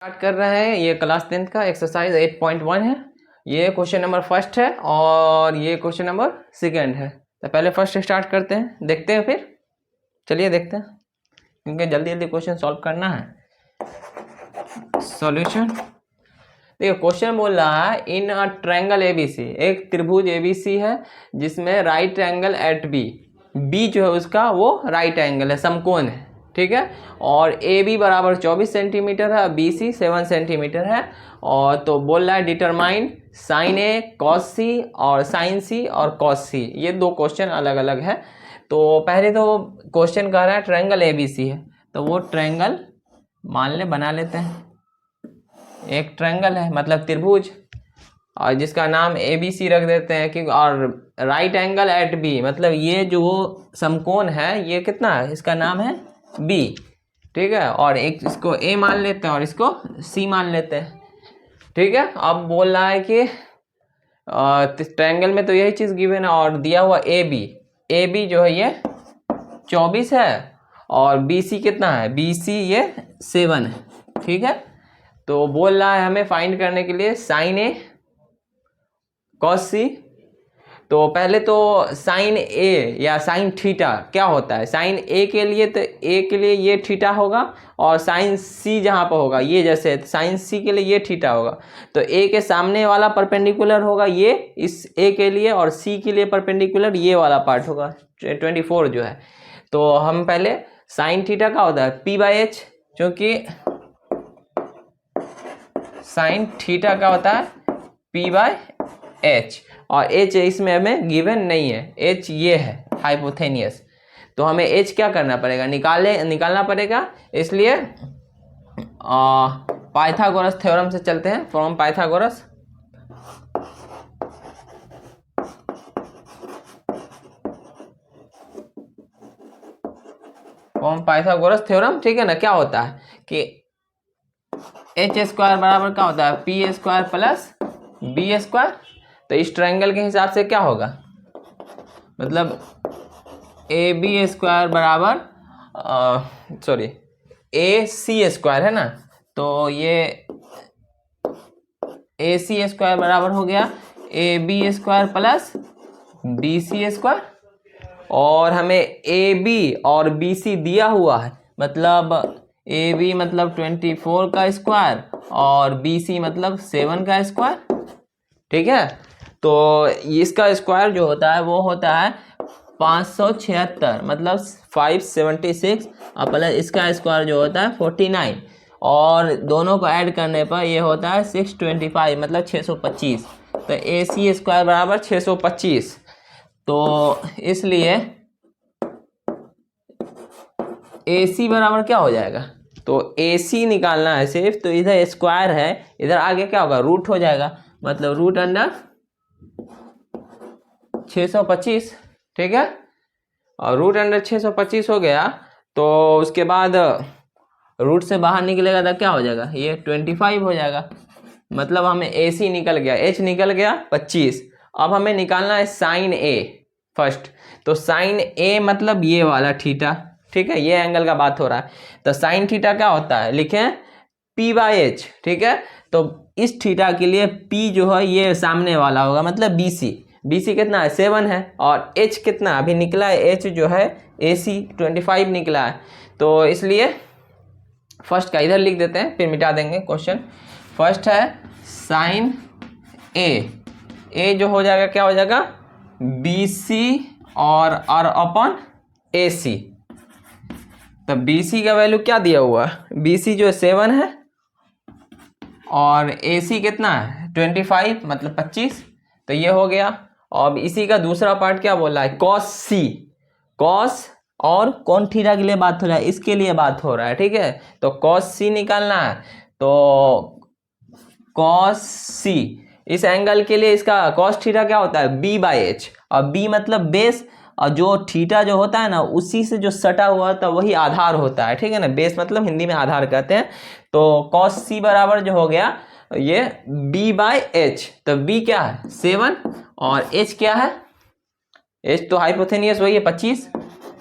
Start कर रहे हैं। ये क्लास 10th का एक्सरसाइज 8.1 है। ये क्वेश्चन नंबर फर्स्ट है और ये क्वेश्चन नंबर सेकंड है। तो पहले फर्स्ट स्टार्ट करते हैं, देखते हैं फिर। चलिए देखते हैं, क्योंकि जल्दी जल्दी क्वेश्चन सॉल्व करना है। सॉल्यूशन देखिए, क्वेश्चन बोल रहा है इन अ ट्रायंगल एबीसी, एक त्रिभुज एबीसी है जिसमें right angle at B, B जो है उसका वो राइट एंगल है, समकोण है, ठीक है। और ए बी बराबर 24 सेंटीमीटर है, बी सी 7 सेंटीमीटर है। और तो बोल रहा है डिटरमाइन साइन ए कॉस सी और साइन सी और कॉस सी। ये दो क्वेश्चन अलग अलग है। तो पहले तो क्वेश्चन कह रहा है ट्रायंगल ए बी सी है, तो वो ट्रायंगल मान ले बना लेते हैं। एक ट्रायंगल है मतलब त्रिभुज, और जिसका नाम ए बी सी रख देते हैं कि, और राइट एंगल एट बी मतलब ये जो समकोण है ये कितना है, इसका नाम है बी, ठीक है। और एक इसको ए मान लेते हैं और इसको सी मान लेते हैं, ठीक है। अब बोल रहा है कि ट्रायंगल में तो यही चीज गिवन है और दिया हुआ ए बी जो है ये 24 है और बी सी कितना है, बी सी ये 7 है, ठीक है। तो बोल रहा है हमें फाइंड करने के लिए साइन ए कॉस सी। तो पहले तो साइन ए या साइन थीटा क्या होता है, साइन ए के लिए तो ए के लिए ये थीटा होगा और साइन सी जहाँ पर होगा ये, जैसे साइन सी के लिए ये थीटा होगा। तो ए के सामने वाला परपेंडिकुलर होगा ये इस ए के लिए, और सी के लिए परपेंडिकुलर ये वाला पार्ट होगा 24 जो है। तो हम पहले साइन थीटा का होता है पी बाई एच, क्योंकि साइन थीटा का होता है पी बाई एच, और एच इसमें हमें गिवन नहीं है, एच ये है हाइपोथेनियस। तो हमें एच क्या करना पड़ेगा, निकालना पड़ेगा। इसलिए पाइथागोरस थ्योरम से चलते हैं। फ्रॉम पाइथागोरस थ्योरम, ठीक है ना। क्या होता है कि एच स्क्वायर बराबर क्या होता है, P square plus B square. तो इस ट्रायंगल के हिसाब से क्या होगा, मतलब ए बी स्क्वायर बराबर सॉरी ए सी स्क्वायर है ना। तो ये ए सी स्क्वायर बराबर हो गया A B square plus B C square. और हमें ए बी और बी सी दिया हुआ है, मतलब ए बी मतलब 24 का स्क्वायर और बी सी मतलब 7 का स्क्वायर, ठीक है। तो इसका स्क्वायर जो होता है वो होता है 576, मतलब 576, और प्लस इसका स्क्वायर जो होता है 49, और दोनों को ऐड करने पर ये होता है 625, मतलब 625। तो ए सी स्क्वायर बराबर 625। तो इसलिए ए सी बराबर क्या हो जाएगा, तो ए सी निकालना है सिर्फ, तो इधर स्क्वायर है, इधर आगे क्या होगा, रूट हो जाएगा, मतलब रूट अंडर 625, ठीक है। और रूट अंडर 625 हो गया, तो उसके बाद रूट से बाहर निकलेगा तो क्या हो जाएगा, ये 25 हो जाएगा। मतलब हमें ए सी निकल गया, एच निकल गया 25। अब हमें निकालना है साइन ए फर्स्ट। तो साइन ए मतलब ये वाला थीटा, ठीक है, ये एंगल का बात हो रहा है। तो साइन थीटा क्या होता है, लिखें पी बाई एच, ठीक है। तो इस थीटा के लिए पी जो है ये सामने वाला होगा, मतलब बी सी कितना है, 7 है, और एच कितना अभी निकला है, एच जो है ए सी 25 निकला है। तो इसलिए फर्स्ट का इधर लिख देते हैं, फिर मिटा देंगे क्वेश्चन। फर्स्ट है साइन ए जो हो जाएगा, क्या हो जाएगा, बी सी और अपॉन ए सी। तो बी सी का वैल्यू क्या दिया हुआ है, बी सी जो है 7 है और ए सी कितना है 25, मतलब 25। तो ये हो गया। अब इसी का दूसरा पार्ट क्या बोल रहा है, कॉस सी, कॉस और कौन थीटा के लिए बात हो रहा है, इसके लिए बात हो रहा है, ठीक है। तो कॉस सी निकालना है, तो कॉस सी इस एंगल के लिए इसका कॉस थीटा क्या होता है, बी बाई एच, और बी मतलब बेस, और जो थीटा जो होता है ना उसी से जो सटा हुआ होता है वही आधार होता है, ठीक है ना। बेस मतलब हिंदी में आधार कहते हैं। तो कॉस सी बराबर जो हो गया ये बी बाई एच। तो बी क्या है 7 और एच क्या है, एच तो हाइपोथेनियस वही है 25,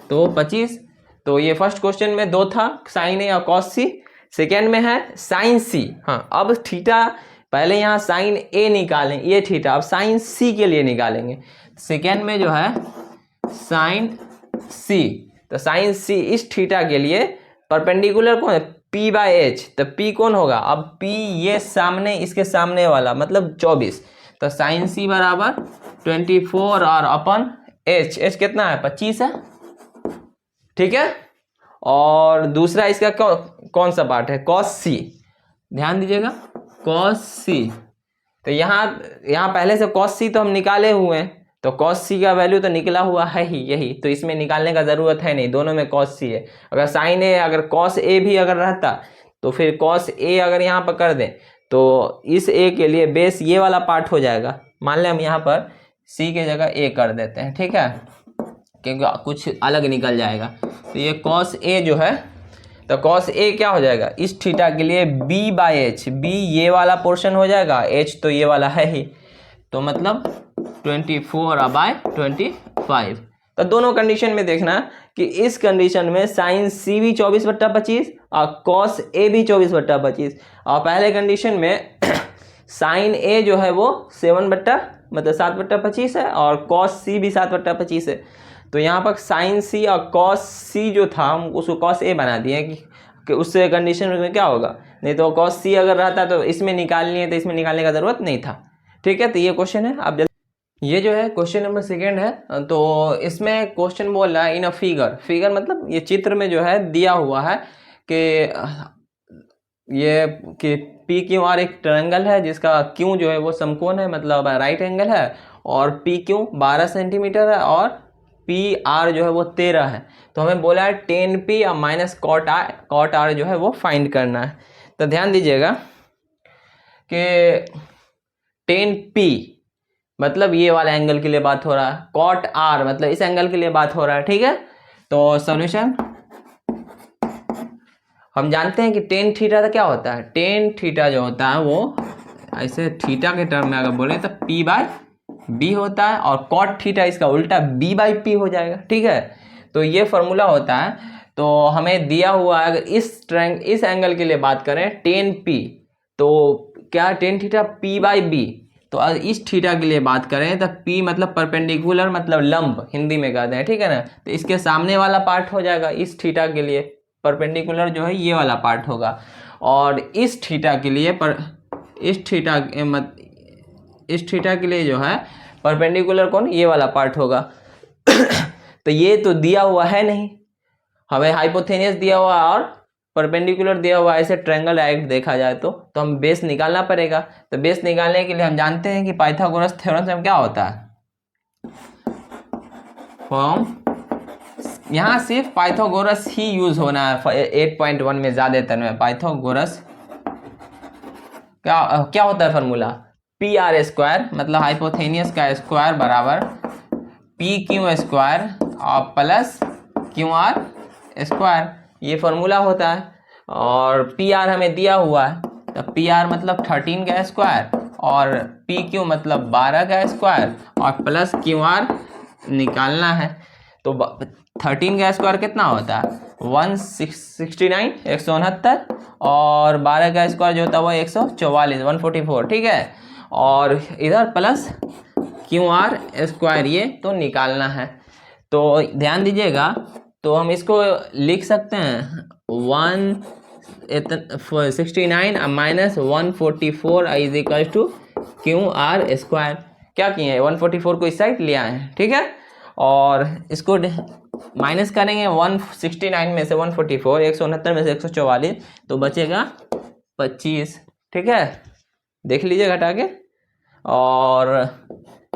तो 25। तो ये फर्स्ट क्वेश्चन में 2 था, साइन ए और कॉस सी, सेकेंड में है साइन सी। हाँ, अब थीटा पहले यहाँ साइन ए निकालें, ये थीटा, अब साइन सी के लिए निकालेंगे। सेकेंड में जो है साइन सी, तो साइन सी इस थीटा के लिए परपेंडिकुलर कौन है, P बाय एच, तो P कौन होगा, अब P ये सामने, इसके सामने वाला मतलब 24, तो साइन सी बराबर 24 और अपन एच, एच कितना है 25 है, ठीक है। और दूसरा इसका कौन सा पार्ट है, कॉस सी, ध्यान दीजिएगा कॉस सी, तो यहाँ पहले से कॉस सी तो हम निकाले हुए हैं, तो कॉस सी का वैल्यू तो निकला हुआ है ही यही, तो इसमें निकालने का ज़रूरत है नहीं, दोनों में कॉस सी है। अगर साइन ए, अगर कॉस ए भी अगर रहता तो फिर कॉस ए अगर यहाँ पर कर दें तो इस ए के लिए बेस ये वाला पार्ट हो जाएगा। मान लें हम यहाँ पर सी के जगह ए कर देते हैं, ठीक है, क्योंकि कुछ अलग निकल जाएगा। तो ये कॉस ए जो है, तो कॉस ए क्या हो जाएगा, इस थीटा के लिए बी बाय एच, बी ये वाला पोर्शन हो जाएगा, एच तो ये वाला है ही, तो मतलब 24/25। तो दोनों कंडीशन में देखना कि इस कंडीशन में साइन सी भी 24/25 और कॉस ए भी 24/25, और पहले कंडीशन में साइन ए जो है वो 7/25 है और कॉस सी भी 7/25 है। तो यहाँ पर साइन सी और कॉस सी जो था हम उसको कॉस ए बना दिए कि उससे कंडीशन में क्या होगा, नहीं तो कॉस सी अगर रहता तो इसमें निकालनी है, तो इसमें निकालने का ज़रूरत नहीं था, ठीक है। तो ये क्वेश्चन है, अब ये जो है क्वेश्चन नंबर सेकेंड है, तो इसमें क्वेश्चन बोल रहा है इन अ फिगर, फिगर मतलब ये चित्र में जो है दिया हुआ है कि ये कि पी क्यू आर एक ट्रायंगल है जिसका क्यू जो है वो समकोण है, मतलब राइट एंगल है, और पी क्यू 12 सेंटीमीटर है और पी आर जो है वो 13 है। तो हमें बोला है टेन पी और माइनस कॉट आर जो है वो फाइंड करना है। तो ध्यान दीजिएगा कि टेन पी मतलब ये वाला एंगल के लिए बात हो रहा है, कॉट आर मतलब इस एंगल के लिए बात हो रहा है, ठीक है। तो सॉल्यूशन हम जानते हैं कि टेन थीटा का क्या होता है, टेन थीटा जो होता है वो ऐसे थीटा के टर्म में अगर बोले तो P बाय बी होता है, और कॉट थीटा इसका उल्टा B बाय पी हो जाएगा, ठीक है। तो ये फॉर्मूला होता है। तो हमें दिया हुआ है, अगर इस एंगल के लिए बात करें टेन पी, तो क्या tan theta P by B, तो इस थीटा के लिए बात करें तो P मतलब परपेंडिकुलर मतलब लंब हिंदी में कहते हैं, ठीक है ना। तो इसके सामने वाला पार्ट हो जाएगा, इस थीटा के लिए परपेंडिकुलर जो है ये वाला पार्ट होगा, और इस थीटा के लिए इस थीटा के लिए जो है परपेंडिकुलर कौन, ये वाला पार्ट होगा। तो ये तो दिया हुआ है नहीं, हमें हाइपोथेनियस दिया हुआ और परपेंडिकुलर दिया हुआ, ऐसे ट्रायंगल डायरेक्ट देखा जाए तो हम बेस निकालना पड़ेगा। तो बेस निकालने के लिए हम जानते हैं कि पाइथागोरस थ्योरम से क्या होता है, फॉर्म यहाँ सिर्फ पाइथागोरस ही यूज होना है 8.1 में, ज्यादातर में पाइथागोरस क्या होता है फॉर्मूला, पी आर स्क्वायर मतलब हाइपोथेनियस का स्क्वायर बराबर पी क्यू स्क्वायर और प्लस क्यू आर स्क्वायर, ये फॉर्मूला होता है। और पी आर हमें दिया हुआ है, तो पी आर मतलब 13 का स्क्वायर और पी क्यू मतलब 12 का स्क्वायर और प्लस क्यू आर निकालना है। तो 13 का स्क्वायर कितना होता है 169 169, और 12 का स्क्वायर जो होता है वो 144 144, ठीक है। और इधर प्लस क्यू आर स्क्वायर ये तो निकालना है। तो ध्यान दीजिएगा, तो हम इसको लिख सकते हैं 169 minus 144 is equal to Q R square. क्या किए हैं 144 को इस साइड ले आए हैं, ठीक है। और इसको माइनस करेंगे 169 में से 144, 169 में से 144, तो बचेगा 25, ठीक है, देख लीजिए घटा के। और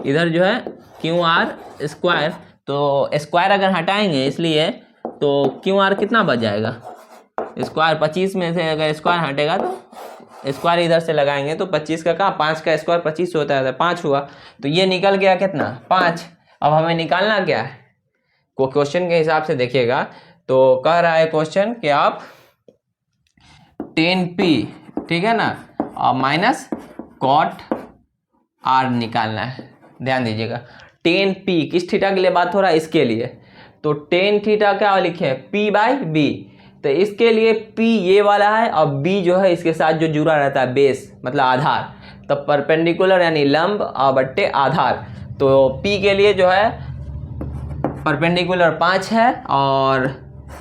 इधर जो है क्यू आर स्क्वायर, तो स्क्वायर अगर हटाएंगे इसलिए तो क्यू आर कितना बच जाएगा, स्क्वायर 25 में से अगर स्क्वायर हटेगा तो स्क्वायर इधर से लगाएंगे तो 25 का कहाँ 5 का स्क्वायर 25 होता है, 5 हुआ, तो ये निकल गया कितना 5। अब हमें निकालना क्या है, को क्वेश्चन के हिसाब से देखिएगा, तो कह रहा है क्वेश्चन कि आप 10p, ठीक है ना, और माइनस कॉट आर निकालना है। ध्यान दीजिएगा 10p किस थीटा के लिए बात हो रहा है, इसके लिए, तो 10 थीटा क्या लिखे p बाय बी, तो इसके लिए P ये वाला है और B जो है इसके साथ जो जुड़ा रहता है बेस मतलब आधार, तो परपेंडिकुलर यानी लंब और बट्टे आधार। तो P के लिए जो है परपेंडिकुलर 5 है और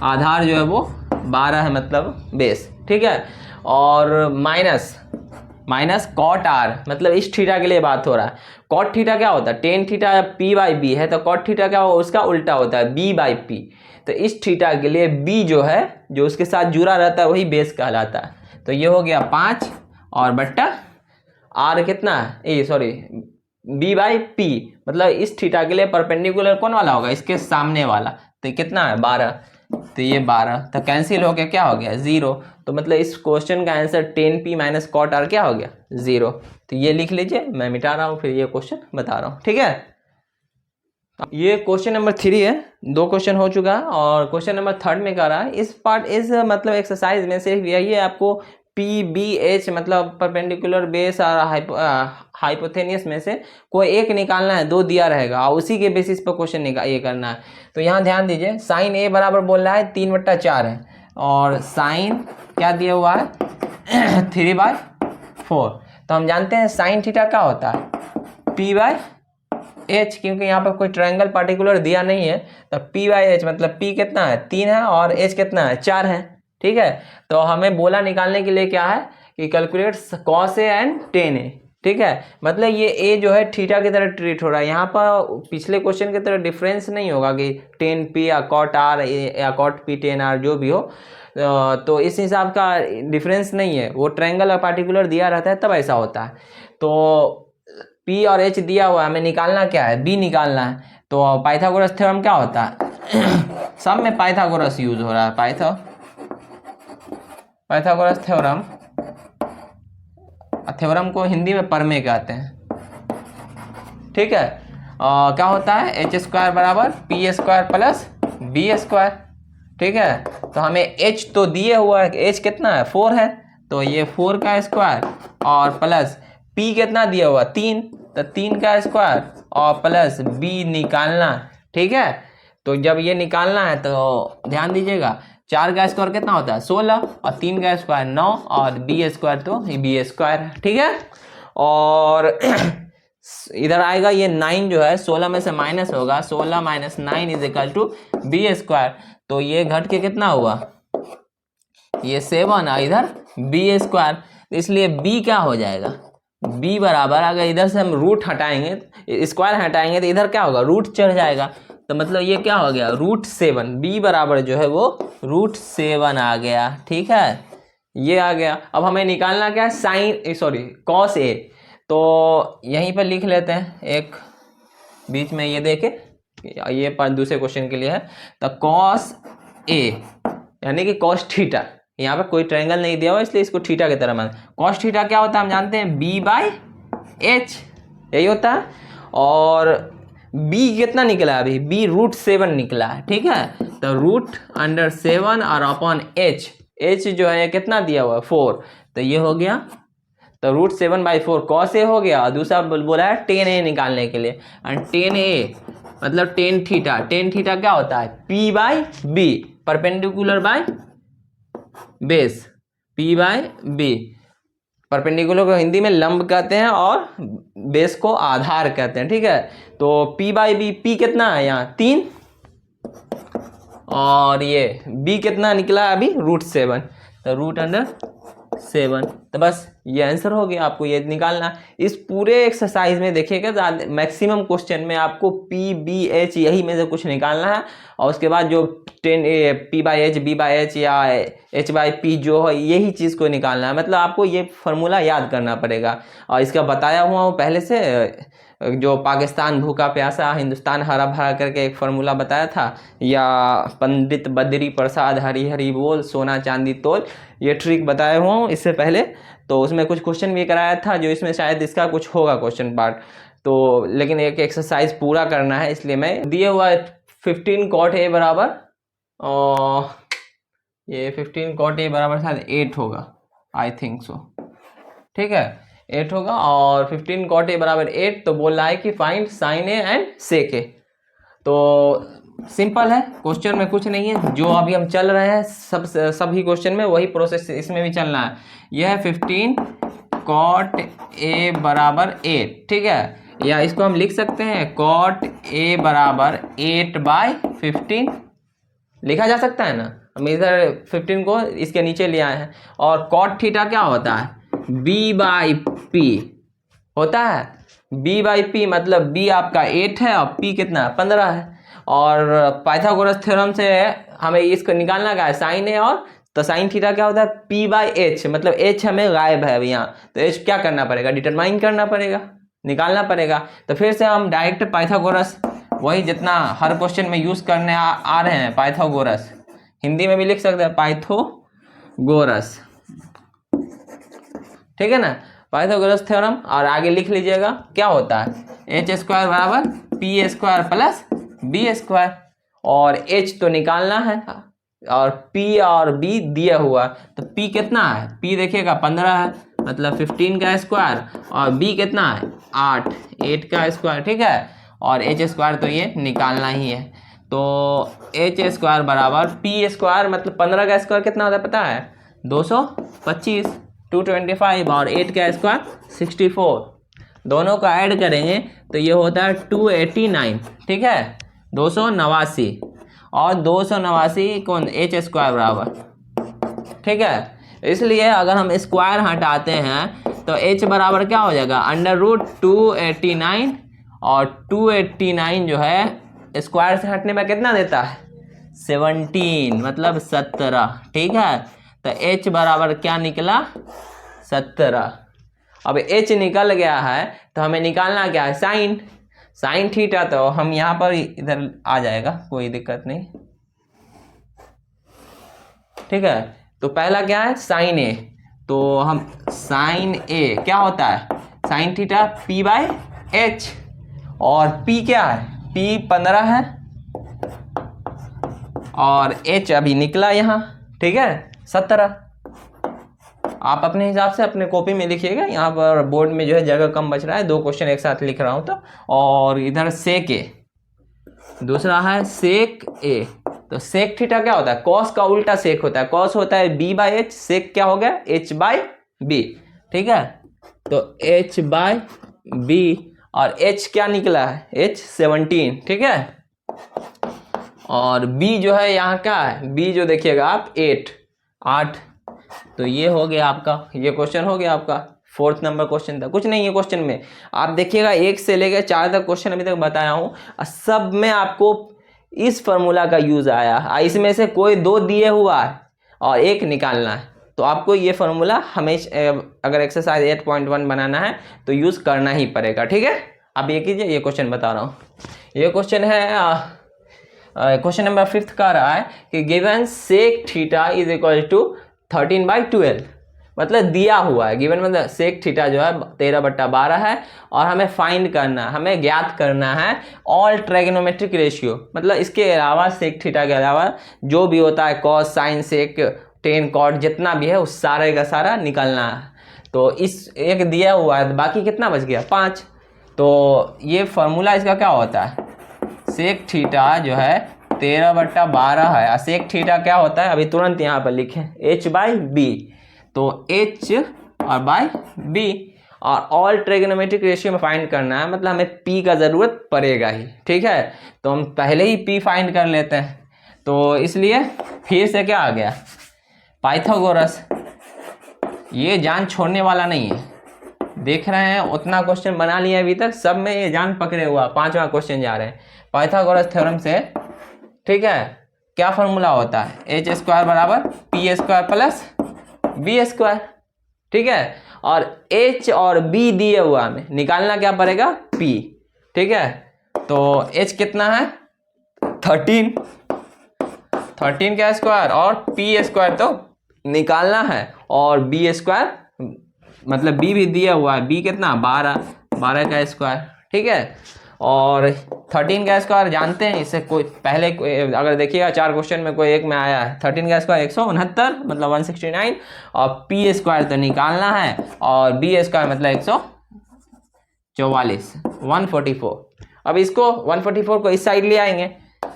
आधार जो है वो 12 है मतलब बेस, ठीक है। और माइनस कॉट आर, मतलब इस थीटा के लिए बात हो रहा है। कॉट थीटा क्या होता है, tan theta P by B है, तो कॉट थीटा क्या होगा, उसका उल्टा होता है B बाई पी। तो इस थीटा के लिए B जो है जो उसके साथ जुड़ा रहता है वही बेस कहलाता है। तो ये हो गया 5 और बट्टा R कितना है, B बाई पी, मतलब इस थीटा के लिए परपेंडिकुलर कौन वाला होगा, इसके सामने वाला। तो कितना है 12, तो ये 12 तो कैंसिल हो गया, क्या हो गया 0। तो मतलब इस क्वेश्चन का answer 10p minus cot R क्या हो गया 0। तो ये लिख लीजिए, मैं मिटा रहा हूँ फिर ये क्वेश्चन बता रहा हूँ, ठीक है। ये क्वेश्चन नंबर 3 है, 2 क्वेश्चन हो चुका है और क्वेश्चन नंबर 3 में कह रहा है इस पार्ट इस मतलब एक्सरसाइज में सिर्फ यही है आपको PBH मतलब परपेंडिकुलर बेस और हाइपोथेनियस में से कोई एक निकालना है, 2 दिया रहेगा और उसी के बेसिस पर क्वेश्चन ये करना है। तो यहाँ ध्यान दीजिए, साइन A बराबर बोल रहा है 3/4 है और साइन क्या दिया हुआ है 3/4। तो हम जानते हैं साइन थीटा क्या होता है P/H, क्योंकि यहाँ पर कोई ट्रायंगल पार्टिकुलर दिया नहीं है। तो P/H मतलब P कितना है 3 है और H कितना है 4 है, ठीक है। तो हमें बोला निकालने के लिए क्या है कि calculate cos A and tan A, ठीक है। मतलब ये A जो है थीटा की तरह ट्रीट हो रहा है, यहाँ पर पिछले क्वेश्चन की तरह डिफरेंस नहीं होगा कि tan P या cot R या cot P tan R जो भी हो। तो इस हिसाब का डिफरेंस नहीं है, वो ट्रायंगल और पार्टिकुलर दिया रहता है तब ऐसा होता है। तो P और H दिया हुआ है, हमें निकालना क्या है, B निकालना है। तो पाइथागोरस थ्योरम क्या होता है सब में पाइथागोरस यूज हो रहा है, पाइथागोरस थ्योरम, थ्योरम को हिंदी में परमे कहते हैं, ठीक है। क्या होता है h स्क्वायर बराबर p square plus b square, ठीक है। तो हमें h तो दिए हुआ है, h कितना है 4 है, तो ये 4 का स्क्वायर और प्लस p कितना दिया हुआ 3, तो 3 का स्क्वायर और प्लस b निकालना, ठीक है। तो जब ये निकालना है तो ध्यान दीजिएगा, 4 का स्क्वायर कितना होता है 16 और 3 का स्क्वायर 9 और b स्क्वायर तो b स्क्वायर है, ठीक है। और इधर आएगा ये 9 जो है 16 में से माइनस होगा, 16 minus 9 is equal to b square. तो ये घट के कितना हुआ, ये 7 है, इधर b स्क्वायर, इसलिए b क्या हो जाएगा, b बराबर, अगर इधर से हम रूट हटाएंगे स्क्वायर हटाएंगे तो इधर क्या होगा रूट चढ़ जाएगा, तो मतलब ये क्या हो गया √7, b बराबर जो है वो √7 आ गया, ठीक है। ये आ गया। अब हमें निकालना क्या है cos A, तो यहीं पर लिख लेते हैं एक बीच में, ये देखे ये पर दूसरे क्वेश्चन के लिए है। तो cos A यानी कि cos थीटा, यहाँ पे कोई ट्रायंगल नहीं दिया हुआ इसलिए इसको थीटा की तरह मान। cos थीटा क्या होता है हम जानते हैं B/H, यही होता है। और b कितना निकला अभी, b √7 निकला है, ठीक है। तो √7 और अपॉन h जो है कितना दिया हुआ है 4, तो ये हो गया, तो √7/4 cos A हो गया। और दूसरा बोला है tan A निकालने के लिए, एंड tan A मतलब tan थीटा क्या होता है P/B, perpendicular by base, P/B, perpendicular को हिंदी में लंब कहते हैं और बेस को आधार कहते हैं, ठीक है। तो P/B, P कितना है यहाँ 3 और ये B कितना निकला है अभी √7, तो √7। तो बस ये आंसर हो गया, आपको ये निकालना। इस पूरे एक्सरसाइज में देखिएगा मैक्सिमम क्वेश्चन में आपको PBH यही में से कुछ निकालना है और उसके बाद जो P/H B/H या H/P जो है यही चीज़ को निकालना है। मतलब आपको ये फार्मूला याद करना पड़ेगा और इसका बताया हुआ हूँ पहले से, जो पाकिस्तान भूखा प्यासा हिंदुस्तान हरा भरा करके एक फार्मूला बताया था, या पंडित बद्री प्रसाद हरी हरी बोल सोना चांदी तोल, ये ट्रिक बताया हुआ हूँ इससे पहले। तो उसमें कुछ क्वेश्चन भी कराया था जो इसमें शायद इसका कुछ होगा क्वेश्चन पार्ट, तो लेकिन एक एक्सरसाइज पूरा करना है इसलिए मैं दिए हुआ 15 cot A बराबर, और ये 15 cot A बराबर शायद 8 होगा, आई थिंक सो, ठीक है 8 होगा। और 15 cot A बराबर 8, तो बोल रहा है कि find sin A and sec A। तो सिंपल है, क्वेश्चन में कुछ नहीं है, जो अभी हम चल रहे हैं सभी क्वेश्चन में वही प्रोसेस इसमें भी चलना है। यह है 15 cot a बराबर 8, ठीक है, या इसको हम लिख सकते हैं cot a बराबर 8/15 लिखा जा सकता है ना। हम इधर 15 को इसके नीचे ले आए हैं। और cot थीटा क्या होता है, b/p होता है। b/p मतलब b आपका 8 है और p कितना 15 है। और पाइथागोरस थ्योरम से हमें इसको निकालना क्या है, साइन है, और तो साइन थीटा क्या होता है p/h, मतलब h हमें गायब है अभी यहाँ, तो h क्या करना पड़ेगा, डिटरमाइन करना पड़ेगा, निकालना पड़ेगा। तो फिर से हम डायरेक्ट पाइथागोरस वही जितना हर क्वेश्चन में यूज करने आ रहे हैं, पाइथागोरस हिंदी में भी लिख सकते हैं पाइथागोरस, ठीक है ना, पाइथागोरस थ्योरम। और आगे लिख लीजिएगा क्या होता है h² बराबर p² प्लस b², और h तो निकालना है और p और b दिया हुआ, तो p कितना है, p देखिएगा 15 है, मतलब 15 का स्क्वायर, और b कितना है 8 का स्क्वायर, ठीक है, और h² तो ये निकालना ही है। तो h² बराबर p² मतलब 15 का स्क्वायर कितना होता है पता है 225, 225, और 8 का स्क्वायर 64, दोनों का ऐड करेंगे तो ये होता है 289, ठीक है, 289, और 289 कौन h² बराबर, ठीक है। इसलिए अगर हम स्क्वायर हटाते हैं तो h बराबर क्या हो जाएगा √289, और 289 जो है स्क्वायर से हटने में कितना देता है 17, मतलब 17, ठीक है। तो h बराबर क्या निकला 17। अब h निकल गया है तो हमें निकालना क्या है साइन थीटा, तो हम यहाँ पर इधर आ जाएगा, कोई दिक्कत नहीं, ठीक है। तो पहला क्या है साइन ए, तो हम साइन ए क्या होता है साइन थीटा p/h, और p क्या है p 15 है, और h अभी निकला यहाँ, ठीक है 17। आप अपने हिसाब से अपने कॉपी में लिखिएगा, यहाँ पर बोर्ड में जो है जगह कम बच रहा है, 2 क्वेश्चन एक साथ लिख रहा हूँ तो। और इधर सेक ए, दूसरा है सेक ए, तो सेक थीटा क्या होता है कॉस का उल्टा सेक होता है, कॉस होता है b/h, सेक क्या हो गया h/b, ठीक है। तो h/b, और h क्या निकला है h 17, ठीक है, और b जो है यहाँ क्या है b जो देखिएगा आप 8, तो ये हो गया आपका, ये क्वेश्चन हो गया आपका 4th नंबर क्वेश्चन था। कुछ नहीं है क्वेश्चन में, आप देखिएगा 1 से लेकर 4 तक क्वेश्चन अभी तक बताया हूँ, सब में आपको इस फार्मूला का यूज आया, इसमें से कोई 2 दिए हुआ है और 1 निकालना है, तो आपको ये फार्मूला हमेशा अगर एक्सरसाइज 8.1 बनाना है तो यूज करना ही पड़ेगा, ठीक है। अब ये कीजिए, ये क्वेश्चन बता रहा हूँ, ये क्वेश्चन है क्वेश्चन नंबर 5 का रहा है कि given sec theta is equal to 13/12, मतलब दिया हुआ है, गिवन मतलब सेक थीटा जो है 13/12 है, और हमें फाइंड करना है, हमें ज्ञात करना है ऑल ट्रायगोनोमेट्रिक रेशियो, मतलब इसके अलावा सेक थीटा के अलावा जो भी होता है कॉस साइन सेक टेन कॉट जितना भी है उस सारे का सारा निकालना है। तो इस एक दिया हुआ है, बाकी कितना बच गया 5। तो ये फार्मूला इसका क्या होता है सेक थीटा जो है 13/12 है, और सेक थीटा क्या होता है अभी तुरंत यहाँ पर लिखें h/b, तो h और बाय b, और ऑल ट्रायगोनोमेट्रिक रेशियो में फाइंड करना है, मतलब हमें p का ज़रूरत पड़ेगा ही, ठीक है। तो हम पहले ही p फाइंड कर लेते हैं, तो इसलिए फिर से क्या आ गया पाइथागोरस, ये जान छोड़ने वाला नहीं है, देख रहे हैं उतना क्वेश्चन बना लिया अभी तक, सब में ये जान पकड़े हुआ, 5वां क्वेश्चन जा रहे हैं पाइथागोरस थ्योरम से, ठीक है। क्या फार्मूला होता है h² बराबर p² प्लस b², ठीक है, और h और b दिए हुआ हमें निकालना क्या पड़ेगा p, ठीक है। तो h कितना है 13 का स्क्वायर, और p² तो निकालना है, और b² मतलब b भी दिया हुआ है, b कितना 12 का स्क्वायर, ठीक है, और 13 का स्क्वायर जानते हैं, इससे कोई पहले अगर देखिएगा 4 क्वेश्चन में कोई एक में आया है 13 का स्क्वायर 169 मतलब 169, और p² तो निकालना है, और b² मतलब 144 144। अब इसको 144 को इस साइड ले आएंगे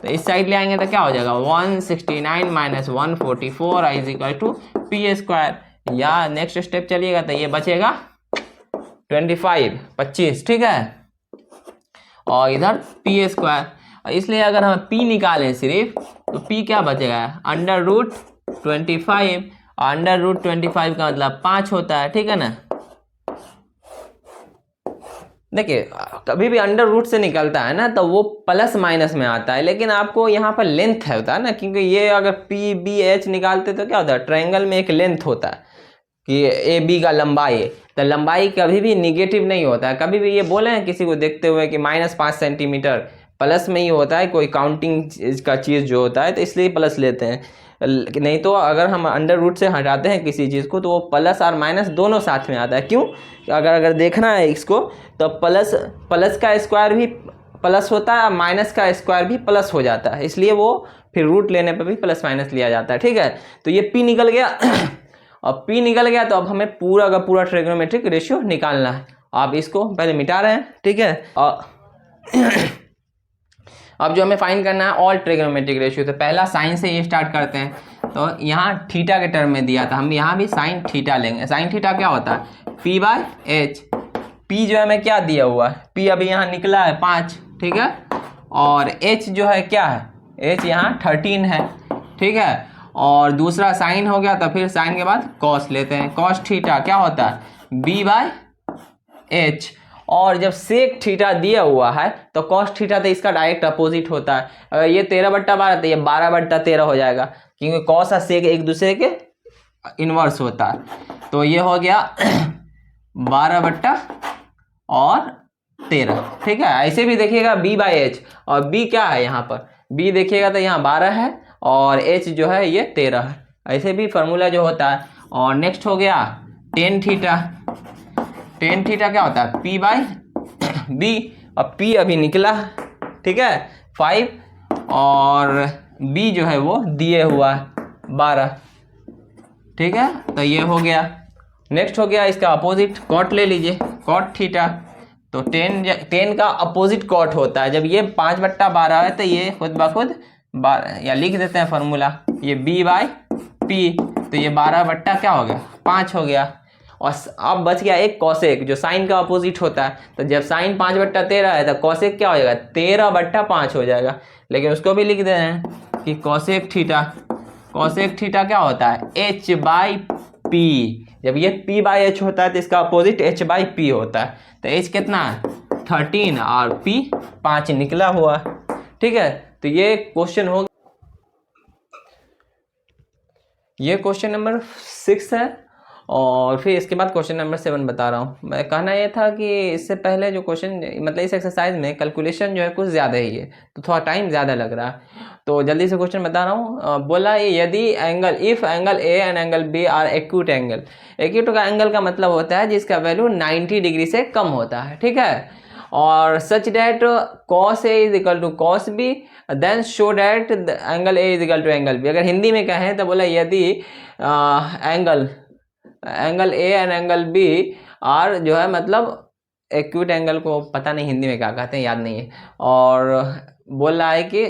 तो इस साइड ले आएंगे तो क्या हो जाएगा 169 minus 144 is equal to P square, या नेक्स्ट स्टेप चलिएगा तो ये बचेगा 25, ठीक है, और इधर पी स्क्वायर। इसलिए अगर हम पी निकालें सिर्फ तो पी क्या बचेगा अंडर रूट 25, अंडर रूट 25 का मतलब 5 होता है, ठीक है ना। देखिए कभी भी अंडर रूट से निकलता है ना तो वो प्लस माइनस में आता है, लेकिन आपको यहाँ पर लेंथ है होता है ना, क्योंकि ये अगर पी बी एच निकालते तो क्या होता है ट्रायंगल में एक लेंथ होता है कि ए बी का लंबाई है, तो लंबाई कभी भी निगेटिव नहीं होता है। कभी भी ये बोले हैं किसी को देखते हुए कि -5 सेंटीमीटर, प्लस में ही होता है, कोई काउंटिंग का चीज़ जो होता है तो इसलिए प्लस लेते हैं, नहीं तो अगर हम अंडर रूट से हटाते हैं किसी चीज़ को तो वो प्लस और माइनस दोनों साथ में आता है। क्यों? अगर देखना है इसको तो प्लस का स्क्वायर भी प्लस होता है, माइनस का स्क्वायर भी प्लस हो जाता है, इसलिए वो फिर रूट लेने पर भी प्लस माइनस लिया जाता है, ठीक है। तो ये पी निकल गया और पी निकल गया तो अब हमें पूरा का पूरा ट्रिग्नोमेट्रिक रेशियो निकालना है। आप इसको पहले मिटा रहे हैं, ठीक है। और अब जो हमें फाइंड करना है ऑल ट्रिग्नोमेट्रिक रेशियो, तो पहला साइन से ये स्टार्ट करते हैं। तो यहाँ थीटा के टर्म में दिया था, हम यहाँ भी साइन थीटा लेंगे। साइन थीटा क्या होता है पी बाय एच। पी जो है हमें क्या दिया हुआ है, पी अभी यहाँ निकला है 5, ठीक है, और एच जो है क्या है, एच यहाँ 13 है, ठीक है। और दूसरा साइन हो गया तो फिर साइन के बाद कॉस लेते हैं। कॉस थीटा क्या होता है बी बाय एच, और जब सेक थीटा दिया हुआ है तो कॉस थीटा तो इसका डायरेक्ट अपोजिट होता है। अगर ये 13/12 तो ये 12/13 हो जाएगा, क्योंकि कॉस और सेक एक दूसरे के इन्वर्स होता है। तो ये हो गया 12/13, ठीक है। ऐसे भी देखिएगा बी बाय एच, और बी क्या है यहाँ पर, बी देखिएगा तो यहाँ 12 है और एच जो है ये 13 है, ऐसे भी फार्मूला जो होता है। और नेक्स्ट हो गया टेन थीटा। टेन थीटा क्या होता है पी बाय बी, और पी अभी निकला, ठीक है 5, और बी जो है वो दिए हुआ है 12, ठीक है। तो ये हो गया। नेक्स्ट हो गया इसका अपोजिट कॉट ले लीजिए, कॉट थीटा। तो टेन का अपोजिट कॉट होता है, जब ये 5/12 है तो ये खुद ब खुद 12, या लिख देते हैं फार्मूला, ये बी बाय पी, तो ये 12 क्या हो गया 5 हो गया। और अब बच गया एक कॉसेक जो साइन का अपोजिट होता है, तो जब साइन 5/13 है तो कॉसेक क्या हो जाएगा 13/5 हो जाएगा, लेकिन उसको भी लिख दे रहे हैं कि कॉसेक थीटा। कॉसेक थीटा क्या होता है एच बाई पी। जब ये पी बाई एच होता है तो इसका अपोजिट एच बाई पी होता है। तो एच कितना है 13 और पी 5 निकला हुआ, ठीक है। तो ये क्वेश्चन हो, ये क्वेश्चन नंबर 6 है। और फिर इसके बाद क्वेश्चन नंबर 7 बता रहा हूँ। मैं कहना ये था कि इससे पहले जो क्वेश्चन मतलब इस एक्सरसाइज में कैलकुलेशन जो है कुछ ज़्यादा ही है, तो थोड़ा टाइम ज़्यादा लग रहा है, तो जल्दी से क्वेश्चन बता रहा हूँ। बोला ये यदि angle if angle A and angle B are acute angle. Acute का एंगल का मतलब होता है जिसका वैल्यू 90 डिग्री से कम होता है, ठीक है। और such that cos A is equal to cos B then show that angle A is equal to angle B. अगर हिंदी में कहें तो बोला यदि angle A and angle B are जो है मतलब एक्यूट एंगल को पता नहीं हिंदी में क्या कहते हैं, याद नहीं है। और बोल रहा है कि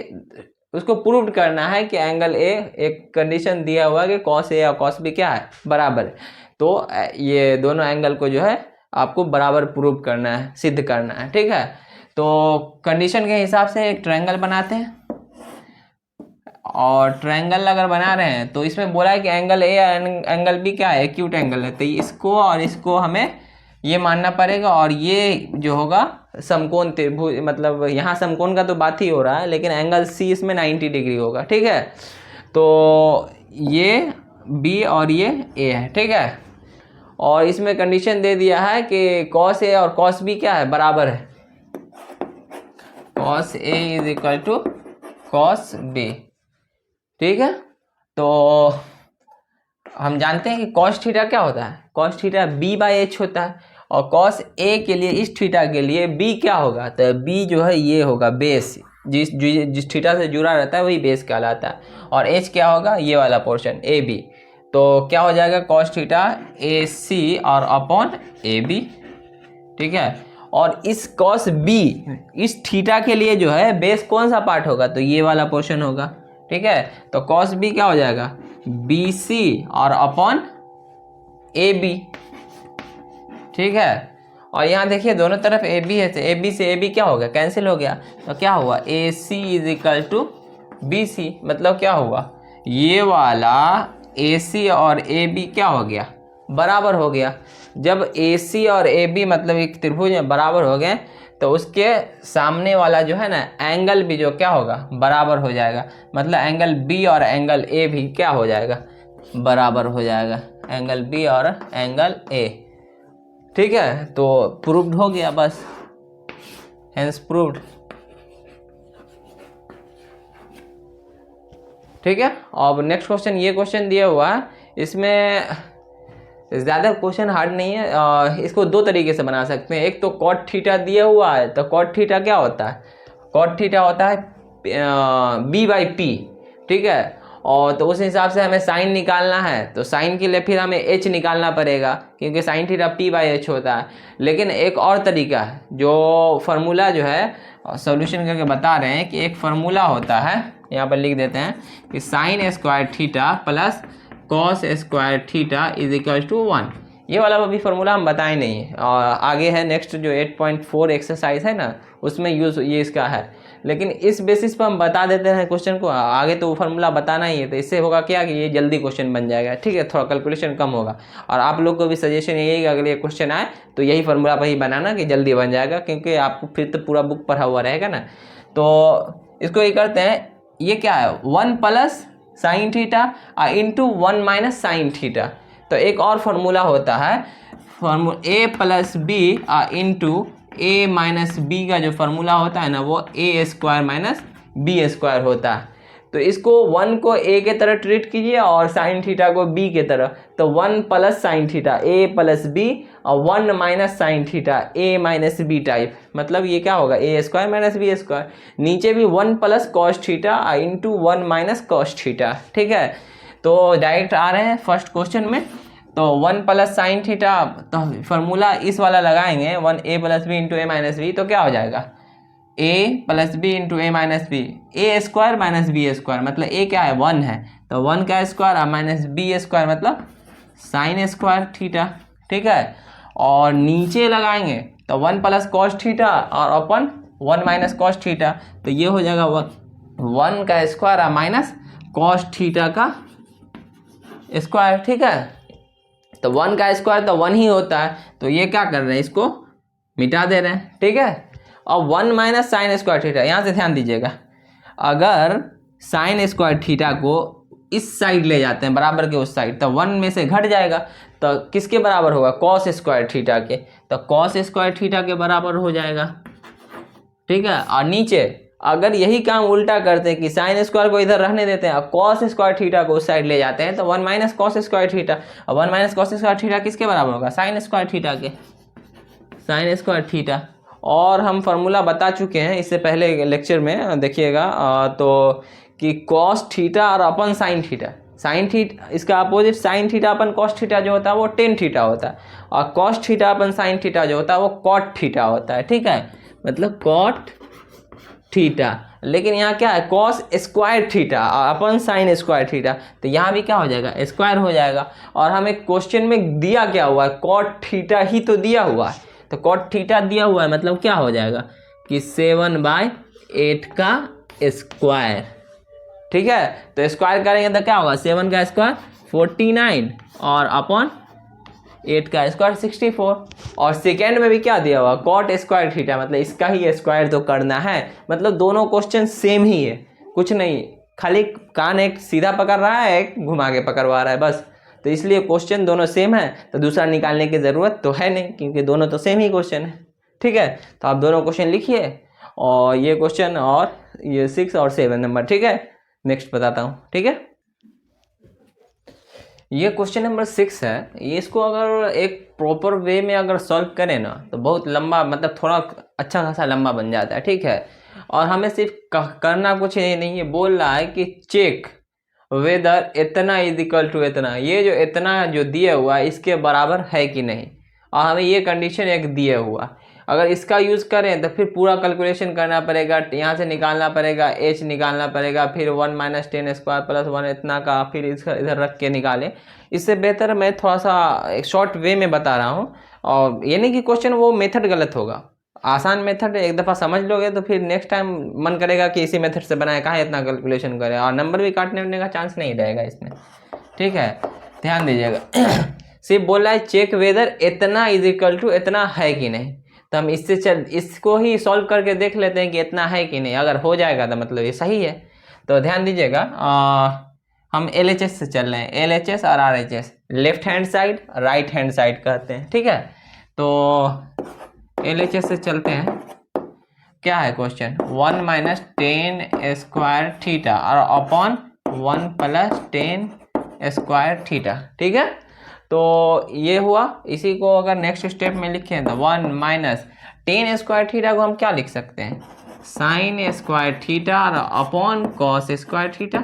उसको प्रूव करना है कि एंगल ए एक कंडीशन दिया हुआ है कि कॉस ए और कॉस बी क्या है बराबर है। तो ये दोनों एंगल को जो है आपको बराबर प्रूव करना है, सिद्ध करना है, ठीक है। तो कंडीशन के हिसाब से एक ट्रायंगल बनाते हैं, और ट्रायंगल अगर बना रहे हैं तो इसमें बोला है कि एंगल ए एंगल बी क्या है एक्यूट एंगल है, तो इसको और इसको हमें ये मानना पड़ेगा। और ये जो होगा समकोण त्रिभुज, मतलब यहाँ समकोण का तो बात ही हो रहा है, लेकिन एंगल सी इसमें 90 डिग्री होगा, ठीक है। तो ये बी और ये ए है, ठीक है। और इसमें कंडीशन दे दिया है कि कॉस ए और कॉस बी क्या है बराबर है, cos A is equal to cos B, ठीक है। तो हम जानते हैं कि कॉस थीटा क्या होता है, cos theta B by H होता है, और कॉस ए के लिए इस थीटा के लिए बी क्या होगा, तो बी जो है ये होगा बेस, जिस थीटा से जुड़ा रहता है वही बेस कहलाता है। और एच क्या होगा ये वाला पोर्शन ए बी, तो क्या हो जाएगा कॉस थीटा ए सी और अपॉन ए बी, ठीक है। और इस कॉस बी, इस थीटा के लिए जो है बेस कौन सा पार्ट होगा, तो ये वाला पोर्शन होगा। ठीक है, तो कॉस बी क्या हो जाएगा, बी सी और अपॉन ए बी। ठीक है, और यहाँ देखिए दोनों तरफ ए बी है, तो ए बी से ए बी क्या हो गया, कैंसिल हो गया। तो क्या हुआ, A C is equal to B C. मतलब क्या हुआ, ये वाला ए सी और ए बी क्या हो गया, बराबर हो गया। जब ए सी और ए बी मतलब एक त्रिभुज में बराबर हो गए, तो उसके सामने वाला जो है ना एंगल भी जो क्या होगा, बराबर हो जाएगा। मतलब एंगल बी और एंगल ए भी क्या हो जाएगा, बराबर हो जाएगा, एंगल बी और एंगल ए। ठीक है, तो प्रूव्ड हो गया बस, हेंस प्रूव्ड। ठीक है, अब नेक्स्ट क्वेश्चन, ये क्वेश्चन दिया हुआ है, इसमें ज़्यादा क्वेश्चन हार्ड नहीं है। इसको दो तरीके से बना सकते हैं। एक तो कॉट थीटा दिया हुआ है, तो कॉट थीटा क्या होता है, कॉट थीटा होता है बी बाई पी। ठीक है, और तो उस हिसाब से हमें साइन निकालना है, तो साइन के लिए फिर हमें एच निकालना पड़ेगा, क्योंकि sine theta P by H होता है। लेकिन एक और तरीका है, जो फार्मूला जो है सॉल्यूशन करके बता रहे हैं कि एक फार्मूला होता है, यहाँ पर लिख देते हैं कि sin square theta plus cos square theta is equal to 1। ये वाला अभी फार्मूला हम बताए नहीं है, और आगे है नेक्स्ट जो 8.4 एक्सरसाइज है ना, उसमें यूज़ ये इसका है। लेकिन इस बेसिस पर हम बता देते हैं क्वेश्चन को, आगे तो फार्मूला बताना ही है। तो इससे होगा क्या कि ये जल्दी क्वेश्चन बन जाएगा। ठीक है, थोड़ा कैलकुलेशन कम होगा। और आप लोग को भी सजेशन यही है, अगर ये क्वेश्चन आए तो यही फार्मूला पर ही बनाना कि जल्दी बन जाएगा, क्योंकि आपको फिर तो पूरा बुक पढ़ा हुआ रहेगा ना। तो इसको ये करते हैं, ये क्या है, 1 plus sine theta into 1 minus sine theta. तो एक और फार्मूला होता है, ए प्लस बी इंटू ए माइनस बी का जो फार्मूला होता है ना, वो ए स्क्वायर माइनस बी स्क्वायर होता है। तो इसको 1 को ए के तरह ट्रीट कीजिए और साइन थीटा को बी के तरह। तो 1 प्लस साइन थीटा ए प्लस बी और 1 माइनस साइन थीटा ए माइनस बी टाइप। मतलब ये क्या होगा, ए स्क्वायर माइनस बी स्क्वायर। नीचे भी 1 plus cos theta into 1 minus cos theta. ठीक है, तो डायरेक्ट आ रहे हैं फर्स्ट क्वेश्चन में। तो 1 प्लस साइन थीटा, तो फार्मूला इस वाला लगाएंगे, 1 ए प्लस बी इंटू ए माइनस बी। तो क्या हो जाएगा, ए प्लस बी इंटू ए माइनस बी, ए स्क्वायर माइनस बी स्क्वायर। मतलब ए क्या है, 1 है, तो 1 का स्क्वायर और माइनस बी स्क्वायर मतलब साइन स्क्वायर थीटा। ठीक है, और नीचे लगाएंगे तो 1 प्लस कॉस थीटा और अपन 1 माइनस कॉस थीटा। तो ये हो जाएगा 1 का स्क्वायर और माइनस कॉस थीटा का स्क्वायर। ठीक है, तो 1 का स्क्वायर तो 1 ही होता है, तो ये क्या कर रहे हैं, इसको मिटा दे रहे हैं। ठीक है, और 1 माइनस साइन स्क्वायर थीटा, यहाँ से ध्यान दीजिएगा, अगर साइन स्क्वायर थीटा को इस साइड ले जाते हैं, बराबर के उस साइड, तो 1 में से घट जाएगा, तो किसके बराबर होगा, कॉस स्क्वायर थीटा के। तो कॉस स्क्वायर थीटा के बराबर हो जाएगा। ठीक है, और नीचे अगर यही काम उल्टा करते हैं कि साइन स्क्वायर को इधर रहने देते हैं और कॉस स्क्वायर थीटा को उस साइड ले जाते हैं, तो 1 माइनस कॉस स्क्वायर थीटा, और 1 माइनस कॉस स्क्वायर थीटा किसके बराबर होगा, साइन स्क्वायर थीटा के, साइन स्क्वायर थीटा। और हम फार्मूला बता चुके हैं इससे पहले लेक्चर में, देखिएगा तो कि कॉस थीटा और अपन साइन थीटा, साइन थीटा इसका अपोजिट साइन थीटा अपन कॉस थीटा जो होता है वो टेन थीटा होता है, और कॉस थीटा अपन साइन थीटा जो होता है वो कॉट थीटा होता है। ठीक है, मतलब कॉट थीटा। लेकिन यहाँ क्या है, कॉस स्क्वायर थीटा अपन साइन स्क्वायर थीटा, तो यहाँ भी क्या हो जाएगा, स्क्वायर हो जाएगा। और हमें क्वेश्चन में दिया क्या हुआ है, कॉट थीटा ही तो दिया हुआ है, तो कॉट थीटा दिया हुआ है, मतलब क्या हो जाएगा कि 7/8 का स्क्वायर। ठीक है, तो स्क्वायर करेंगे तो क्या होगा, 7 का स्क्वायर 49 और अपॉन 8 का स्क्वायर 64। और सेकेंड में भी क्या दिया हुआ, कॉट स्क्वायर थीटा, मतलब इसका ही स्क्वायर तो करना है। मतलब दोनों क्वेश्चन सेम ही है, कुछ नहीं, खाली कान एक सीधा पकड़ रहा है, एक घुमा के पकड़वा रहा है बस। तो इसलिए क्वेश्चन दोनों सेम है, तो दूसरा निकालने की ज़रूरत तो है नहीं, क्योंकि दोनों तो सेम ही क्वेश्चन है। ठीक है, तो आप दोनों क्वेश्चन लिखिए, और ये क्वेश्चन और ये 6 और 7 नंबर। ठीक है, नेक्स्ट बताता हूँ। ठीक है, ये क्वेश्चन नंबर 6 है। ये इसको अगर एक प्रॉपर वे में अगर सॉल्व करें ना, तो बहुत लंबा, मतलब थोड़ा अच्छा खासा लंबा बन जाता है। ठीक है, और हमें सिर्फ करना कुछ नहीं है, बोल रहा है कि चेक वेदर इतना इज इक्वल टू इतना, ये जो इतना जो दिया हुआ है इसके बराबर है कि नहीं, और हमें ये कंडीशन एक दिया हुआ। अगर इसका यूज़ करें तो फिर पूरा कैलकुलेशन करना पड़ेगा, यहाँ से निकालना पड़ेगा, h निकालना पड़ेगा, फिर 1 - 10 स्क्वायर प्लस 1 इतना का, फिर इसका इधर रख के निकालें। इससे बेहतर मैं थोड़ा सा एक शॉर्ट वे में बता रहा हूँ, और ये नहीं कि क्वेश्चन वो मेथड गलत होगा, आसान मेथड एक दफ़ा समझ लोगे तो फिर नेक्स्ट टाइम मन करेगा कि इसी मेथड से बनाए, कहाँ इतना कैलकुलेशन करें, और नंबर भी काटने का चांस नहीं रहेगा इसमें। ठीक है, ध्यान दीजिएगा। सिर्फ बोल रहा है चेक वेदर इतना इज इक्वल टू इतना है कि नहीं, तो हम इसको ही सॉल्व करके देख लेते हैं कि इतना है कि नहीं। अगर हो जाएगा तो मतलब ये सही है। तो ध्यान दीजिएगा, हम LHS से चल रहे हैं, LHS और RHS, left hand side right hand side कहते हैं। ठीक है, तो LHS से चलते हैं। क्या है क्वेश्चन, 1 - 10 स्क्वायर थीटा और अपॉन 1 + 10 स्क्वायर थीटा। ठीक है, तो ये हुआ। इसी को अगर नेक्स्ट स्टेप में लिखें तो 1 - 10 स्क्वायर थीटा को हम क्या लिख सकते हैं, साइन स्क्वायर थीटा और अपॉन कॉस स्क्वायर थीटा,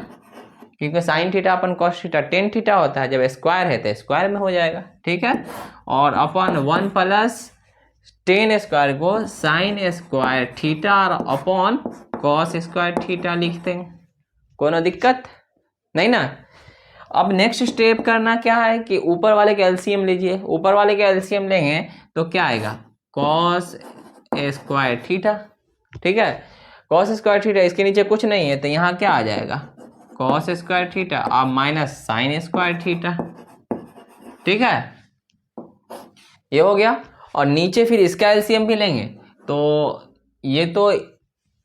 क्योंकि साइन थीटा अपन कॉस थीटा 10 थीटा होता है, जब स्क्वायर है तो स्क्वायर में हो जाएगा। ठीक है, और अपॉन 1 + 10 स्क्वायर को साइन स्क्वायर थीटा और अपॉन कॉस स्क्वायर थीटा लिखते हैं। कोनो दिक्कत नहीं ना। अब नेक्स्ट स्टेप करना क्या है कि ऊपर वाले के एलसीएम लीजिए। ऊपर वाले के एलसीएम लेंगे तो क्या आएगा, कॉस स्क्वायर थीटा। ठीक है, कॉस स्क्वायर थीटा, इसके नीचे कुछ नहीं है तो यहाँ क्या आ जाएगा, कॉस स्क्वायर थीटा और माइनस साइन स्क्वायर थीटा। ठीक है, ये हो गया। और नीचे फिर इसका एलसीएम भी लेंगे तो ये तो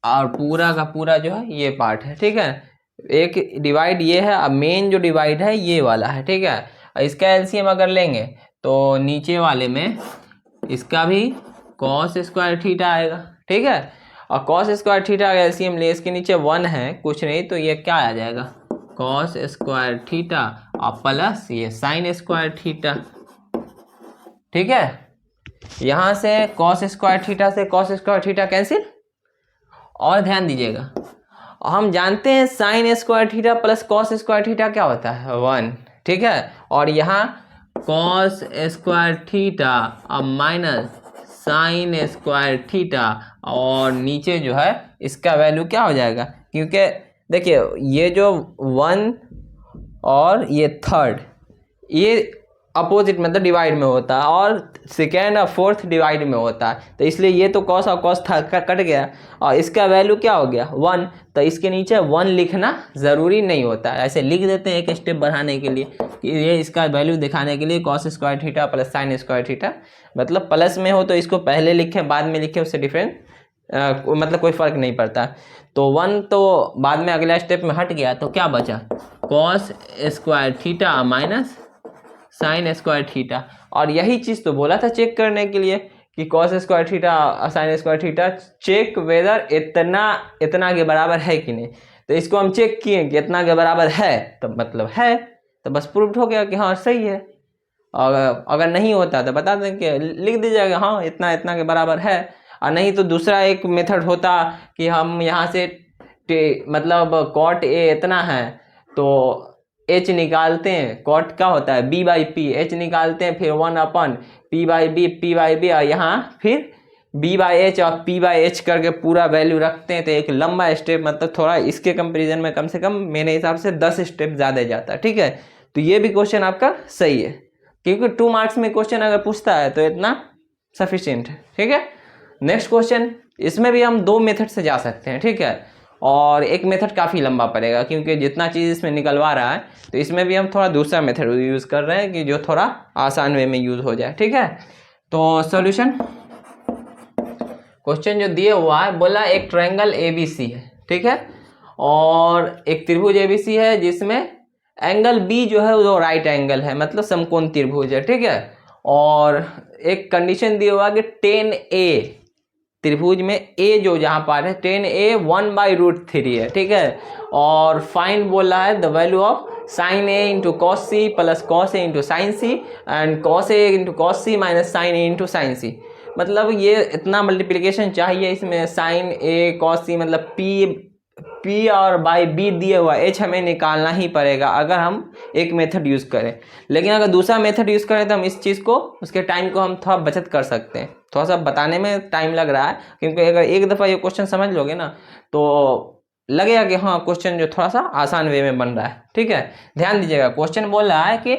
और पूरा का पूरा जो है ये पार्ट है। ठीक है, एक डिवाइड ये है, अब मेन जो डिवाइड है ये वाला है। ठीक है, इसका एलसीएम अगर लेंगे तो नीचे वाले में इसका भी कॉस स्क्वायर थीटा आएगा। ठीक है, और कॉस स्क्वायर थीटा का एलसीएम ले, इसके नीचे 1 है कुछ नहीं, तो ये क्या आ जाएगा, कॉस स्क्वायर थीटा और प्लस ये साइन स्क्वायर थीटा। ठीक है, यहाँ से कॉस स्क्वायर थीटा से कॉस स्क्वायर थीटा कैंसिल। और ध्यान दीजिएगा, हम जानते हैं sign square theta plus cos square theta क्या होता है, 1। ठीक है, और यहाँ कॉस स्क्वायर थीटा और माइनस साइन स्क्वायर थीटा, और नीचे जो है इसका वैल्यू क्या हो जाएगा, क्योंकि देखिए ये जो 1 और ये 3 ये अपोजिट मतलब डिवाइड में होता है, और सेकेंड और फोर्थ डिवाइड में होता है, तो इसलिए ये तो कॉस और कॉस था कट गया, और इसका वैल्यू क्या हो गया 1, तो इसके नीचे 1 लिखना ज़रूरी नहीं होता है, ऐसे लिख देते हैं एक स्टेप बढ़ाने के लिए कि ये इसका वैल्यू दिखाने के लिए cos square theta plus sign square theta, मतलब प्लस में हो तो इसको पहले लिखें बाद में लिखें, उससे डिफरेंट मतलब कोई फ़र्क नहीं पड़ता। तो 1 तो बाद में अगला स्टेप में हट गया, तो क्या बचा, cos square theta minus sign square theta. और यही चीज़ तो बोला था चेक करने के लिए कि कॉस स्क्वायर थीटा और sin square theta check whether इतना के बराबर है कि नहीं। तो इसको हम चेक किए कि इतना के बराबर है, तो मतलब है, तो बस प्रूव्ड हो गया कि हाँ सही है। और अगर नहीं होता तो बता दें कि लिख दीजिएगा हाँ इतना के बराबर है। और नहीं तो दूसरा एक मेथड होता कि हम यहाँ से मतलब कॉट ए इतना है तो h निकालते हैं, कॉट क्या होता है b/p, h निकालते हैं, फिर 1 p/b और यहाँ फिर b/h और p/h करके पूरा वैल्यू रखते हैं। तो एक लंबा स्टेप, मतलब थोड़ा इसके कंपैरिजन में कम से कम मेरे हिसाब से 10 स्टेप ज़्यादा जाता है। ठीक है, तो ये भी क्वेश्चन आपका सही है, क्योंकि 2 मार्क्स में क्वेश्चन अगर पूछता है तो इतना सफिशिएंट है। ठीक है, नेक्स्ट क्वेश्चन, इसमें भी हम 2 मेथड से जा सकते हैं। ठीक है, और एक मेथड काफ़ी लंबा पड़ेगा क्योंकि जितना चीज़ इसमें निकलवा रहा है, तो इसमें भी हम थोड़ा दूसरा मेथड यूज़ कर रहे हैं कि जो थोड़ा आसान वे में यूज़ हो जाए। ठीक है, तो सॉल्यूशन, क्वेश्चन जो दिए हुआ है, बोला एक ट्रायंगल ABC है। ठीक है, और एक त्रिभुज ABC है जिसमें एंगल B जो है वो राइट एंगल है, मतलब समकोण त्रिभुज है। ठीक है, और एक कंडीशन दिया हुआ कि 10A त्रिभुज में A जो जहाँ पर है 10A 1/√3 है। ठीक है, और फाइंड बोल रहा है the value of sin A into cos C plus cos A into sin C and cos A into cos C minus sin A into sin C। मतलब ये इतना मल्टीप्लिकेशन चाहिए इसमें, साइन A कॉस C मतलब P और by B दिए हुआ H हमें निकालना ही पड़ेगा अगर हम एक मेथड यूज़ करें। लेकिन अगर दूसरा मेथड यूज़ करें तो हम इस चीज़ को, उसके टाइम को हम थोड़ा बचत कर सकते हैं। थोड़ा सा बताने में टाइम लग रहा है, क्योंकि अगर एक दफ़ा ये क्वेश्चन समझ लोगे ना तो लगेगा कि हाँ क्वेश्चन जो थोड़ा सा आसान वे में बन रहा है। ठीक है, ध्यान दीजिएगा, क्वेश्चन बोल रहा है कि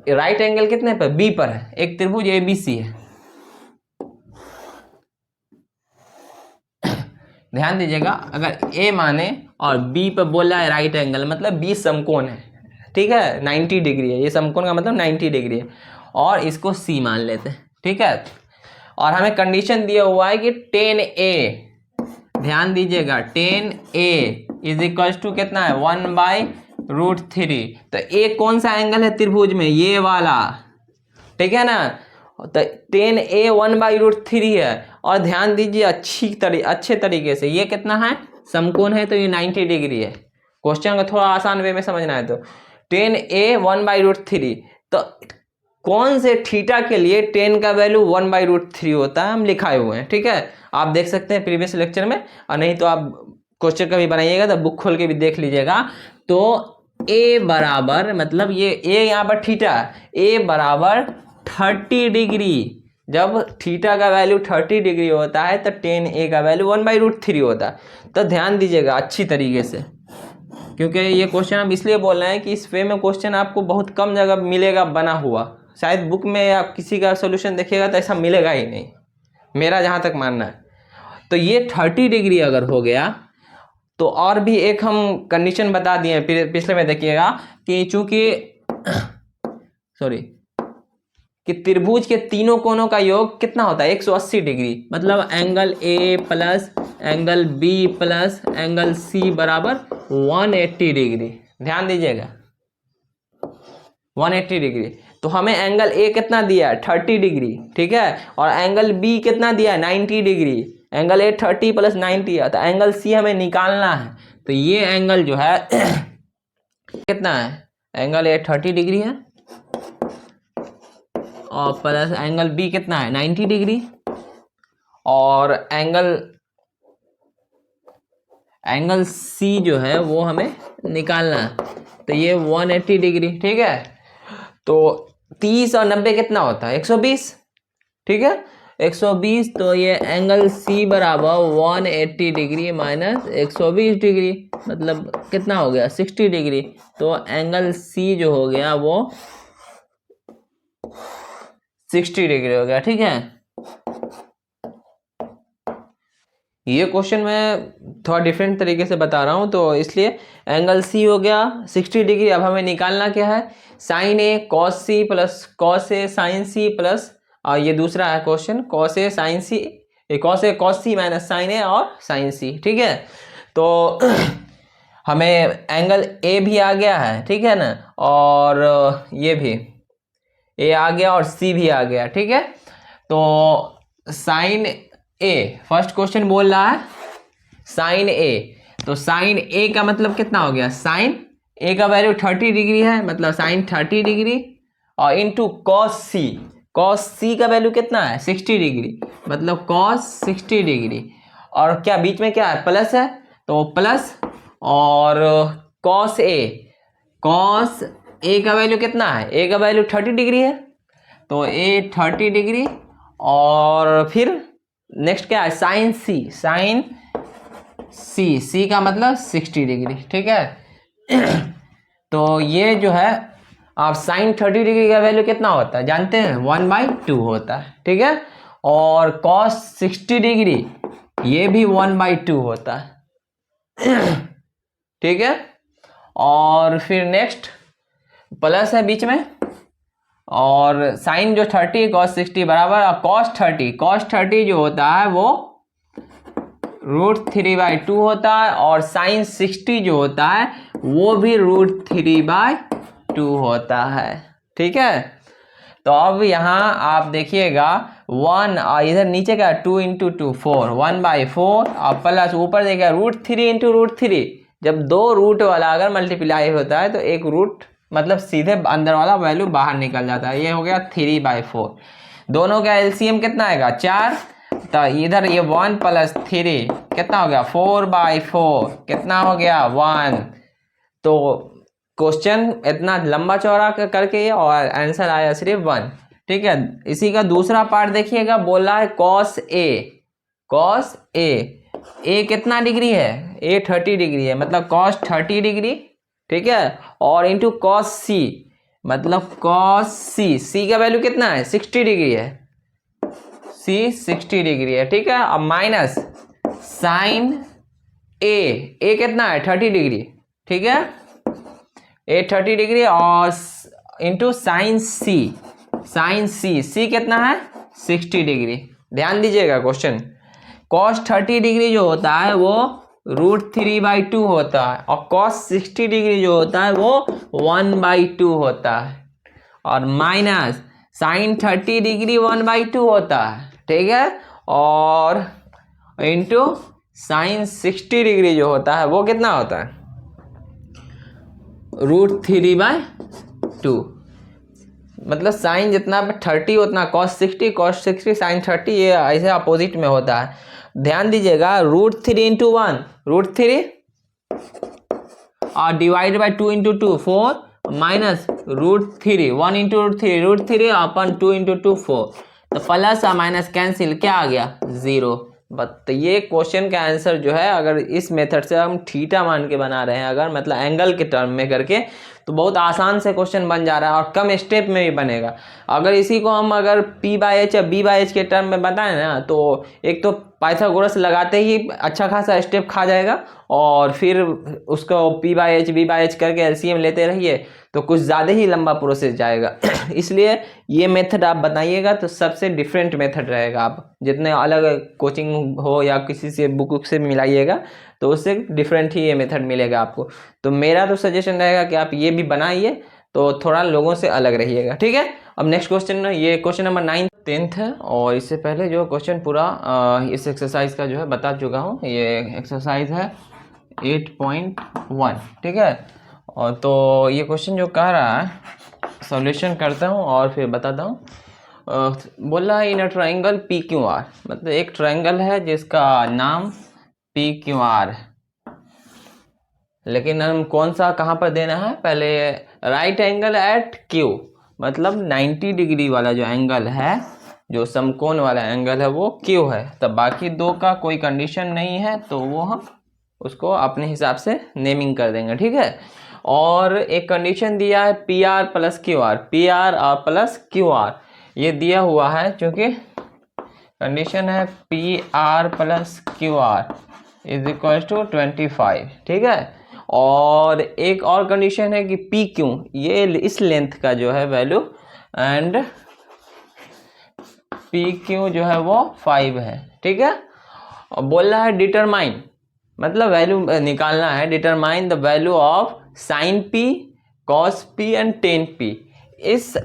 राइट एंगल कितने पर, बी पर है, एक त्रिभुज ABC है। ध्यान दीजिएगा, अगर A माने और B पर बोल रहा है राइट एंगल, मतलब B समकोण है। ठीक है, 90 डिग्री है, ये समकोण का मतलब 90 डिग्री है, और इसको C मान लेते हैं। ठीक है, और हमें कंडीशन दिया हुआ है कि 10A, ध्यान दीजिएगा 10A इज इक्वल्स टू कितना है, 1/√3। तो A कौन सा एंगल है त्रिभुज में, ये वाला। ठीक है ना, तो 10A 1/√3 है। और ध्यान दीजिए अच्छे तरीके से, ये कितना है, समकोण है, तो ये 90 डिग्री है। क्वेश्चन को थोड़ा आसान वे में समझना है तो 10A 1/√3, तो कौन से थीटा के लिए 10 का वैल्यू 1/√3 होता है, हम लिखाए हुए हैं। ठीक है, आप देख सकते हैं प्रीवियस लेक्चर में, और नहीं तो आप क्वेश्चन कभी बनाइएगा तो बुक खोल के भी देख लीजिएगा। तो A बराबर, मतलब ये A यहाँ पर थीटा, A बराबर 30 डिग्री। जब थीटा का वैल्यू 30 डिग्री होता है तो 10A का वैल्यू 1/√3 होता है। तो ध्यान दीजिएगा अच्छी तरीके से, क्योंकि ये क्वेश्चन हम इसलिए बोल रहे हैं कि इस वे में क्वेश्चन आपको बहुत कम जगह मिलेगा बना हुआ। शायद बुक में आप किसी का सोल्यूशन देखिएगा तो ऐसा मिलेगा ही नहीं, मेरा जहाँ तक मानना है। तो ये 30 डिग्री अगर हो गया तो और भी एक हम कंडीशन बता दिए पिछले में, देखिएगा कि चूंकि सॉरी कि त्रिभुज के तीनों कोनों का योग कितना होता है, 180 डिग्री, मतलब angle A plus angle B plus angle C बराबर 180 डिग्री। ध्यान दीजिएगा 180 डिग्री। तो हमें एंगल A कितना दिया है, 30 डिग्री। ठीक है, और एंगल B कितना दिया है, 90 डिग्री। एंगल A 30 प्लस 90 है, तो एंगल C हमें निकालना है। तो ये एंगल जो है कितना है, एंगल A 30 डिग्री है और प्लस एंगल B कितना है, 90 डिग्री, और एंगल C जो है वो हमें निकालना है, तो ये 180 डिग्री। ठीक है, तो 30 और 90 कितना होता है, 120। ठीक है, 120, तो ये एंगल C बराबर 180 डिग्री माइनस 120 डिग्री, मतलब कितना हो गया, 60 डिग्री। तो एंगल C जो हो गया वो 60 डिग्री हो गया। ठीक है, ये क्वेश्चन मैं थोड़ा डिफरेंट तरीके से बता रहा हूँ, तो इसलिए एंगल C हो गया 60 डिग्री। अब हमें निकालना क्या है, sin A cos C plus cos A sin C plus, और ये दूसरा है question, cos A sin C, cos A cos C minus sin A और साइन C। ठीक है, तो हमें एंगल A भी आ गया है। ठीक है ना, और ये भी A आ गया और C भी आ गया। ठीक है, तो साइन A, फर्स्ट क्वेश्चन बोल रहा है साइन A, तो साइन A का मतलब कितना हो गया, साइन A का वैल्यू 30 डिग्री है, मतलब साइन 30 डिग्री, और into cos C, cos C का वैल्यू कितना है, 60 डिग्री, मतलब cos 60 डिग्री, और क्या बीच में क्या है, प्लस है, तो प्लस, और cos A का वैल्यू कितना है, A का वैल्यू 30 डिग्री है, तो A 30 डिग्री, और फिर नेक्स्ट क्या है, साइन C का मतलब 60 डिग्री। ठीक है, तो ये जो है आप साइन 30 डिग्री का वैल्यू कितना होता है जानते हैं, 1/2 होता है। ठीक है, और cos 60 डिग्री ये भी 1/2 होता है। ठीक है, और फिर नेक्स्ट प्लस है बीच में, और साइन जो 30 cos 60 बराबर, और cos 30 जो होता है वो √3/2 होता है, और साइन 60 जो होता है वो भी √3/2 होता है। ठीक है, तो अब यहाँ आप देखिएगा 1, और इधर नीचे का 2 × 2 4, 1/4, और प्लस ऊपर देखिएगा √3 × √3। जब दो रूट वाला अगर मल्टीप्लाई होता है तो एक रूट मतलब सीधे अंदर वाला वैल्यू बाहर निकल जाता है। ये हो गया 3/4। दोनों का एलसीएम कितना आएगा, 4, तो इधर ये 1 + 3 कितना हो गया 4/4, कितना हो गया 1। तो क्वेश्चन इतना लंबा चौड़ा करके और आंसर आया सिर्फ 1। ठीक है, इसी का दूसरा पार्ट देखिएगा, बोला है cos A कितना डिग्री है, A 30 डिग्री है, मतलब cos 30 डिग्री। ठीक है, और इंटू cos C, मतलब cos C का वैल्यू कितना है 60 डिग्री है, C 60 डिग्री है। ठीक है, अब माइनस साइन A कितना है 30 डिग्री। ठीक है, A 30 डिग्री और इंटू साइन C कितना है 60 डिग्री। ध्यान दीजिएगा क्वेश्चन, cos 30 डिग्री जो होता है वो √3/2 होता है, और cos 60 डिग्री जो होता है वो 1/2 होता है, और माइनस साइन 30 डिग्री 1/2 होता है। ठीक है, और इंटू साइन 60 डिग्री जो होता है वो कितना होता है √3/2। मतलब साइन जितना 30 उतना cos 60 साइन 30, ये ऐसे अपोजिट में होता है। ध्यान दीजिएगा, √3 इंटू 1 √3 और divide by 2 into 2 4, minus √3 1 into √3 upon 2 into 2 4, तो प्लस और माइनस कैंसिल, क्या आ गया 0। तो ये क्वेश्चन का आंसर जो है, अगर इस मेथड से हम थीटा मान के बना रहे हैं, अगर मतलब एंगल के टर्म में करके, तो बहुत आसान से क्वेश्चन बन जा रहा है और कम स्टेप में भी बनेगा। अगर इसी को हम अगर P/H या B/H के टर्म में बताएं ना, तो एक तो पाइथागोरस लगाते ही अच्छा खासा स्टेप खा जाएगा, और फिर उसको P/H B/H करके एलसीएम लेते रहिए तो कुछ ज़्यादा ही लंबा प्रोसेस जाएगा। इसलिए ये मेथड आप बताइएगा तो सबसे डिफरेंट मेथड रहेगा। आप जितने अलग कोचिंग हो या किसी से बुक से मिलाइएगा तो उससे डिफरेंट ही ये मेथड मिलेगा आपको। तो मेरा तो सजेशन रहेगा कि आप ये भी बनाइए, तो थोड़ा लोगों से अलग रहिएगा। ठीक है, अब नेक्स्ट क्वेश्चन, ये क्वेश्चन नंबर 9 10th है, और इससे पहले जो क्वेश्चन पूरा इस एक्सरसाइज का जो है बता चुका हूँ। ये एक्सरसाइज है 8.1। ठीक है, और तो ये क्वेश्चन जो कह रहा है, सॉल्यूशन करता हूँ और फिर बताता हूँ। बोल रहा है इन अ ट्राइंगल PQR, मतलब एक ट्राइंगल है जिसका नाम PQR है, लेकिन हम कौन सा कहाँ पर देना है, पहले राइट एंगल एट Q, मतलब 90 डिग्री वाला जो एंगल है, जो समकोण वाला एंगल है वो Q है। तब बाकी दो का कोई कंडीशन नहीं है, तो वो हम उसको अपने हिसाब से नेमिंग कर देंगे। ठीक है, और एक कंडीशन दिया है PR प्लस QR, PR और प्लस QR ये दिया हुआ है, क्योंकि कंडीशन है PR plus QR is equal to 25। ठीक है, और एक और कंडीशन है कि PQ ये इस लेंथ का जो है वैल्यू, एंड PQ जो है वो 5 है। ठीक है, और बोल रहा है डिटरमाइन, मतलब वैल्यू निकालना है, determine the value of sign P cos P and ten P। इस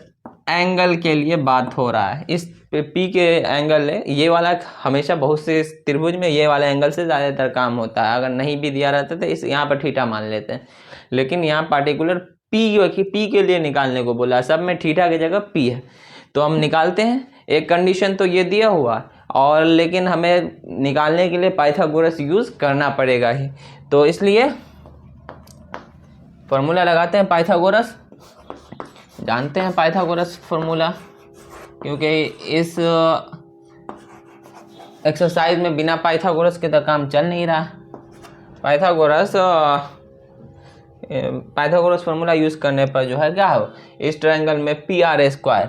एंगल के लिए बात हो रहा है, इस P के एंगल है ये वाला, हमेशा बहुत से त्रिभुज में ये वाला एंगल से ज़्यादातर काम होता है। अगर नहीं भी दिया रहता तो इस यहाँ पर थीटा मान लेते हैं, लेकिन यहाँ पार्टिकुलर P के लिए निकालने को बोला, सब में थीटा की जगह P है, तो हम निकालते हैं। एक कंडीशन तो ये दिया हुआ, और लेकिन हमें निकालने के लिए पाइथागोरस यूज़ करना पड़ेगा ही, तो इसलिए फॉर्मूला लगाते हैं पाइथागोरस। जानते हैं पाइथागोरस फॉर्मूला, क्योंकि इस एक्सरसाइज में बिना पाइथागोरस के तो काम चल नहीं रहा। पाइथागोरस फॉर्मूला यूज़ करने पर जो है क्या हो, इस ट्रायंगल में PR²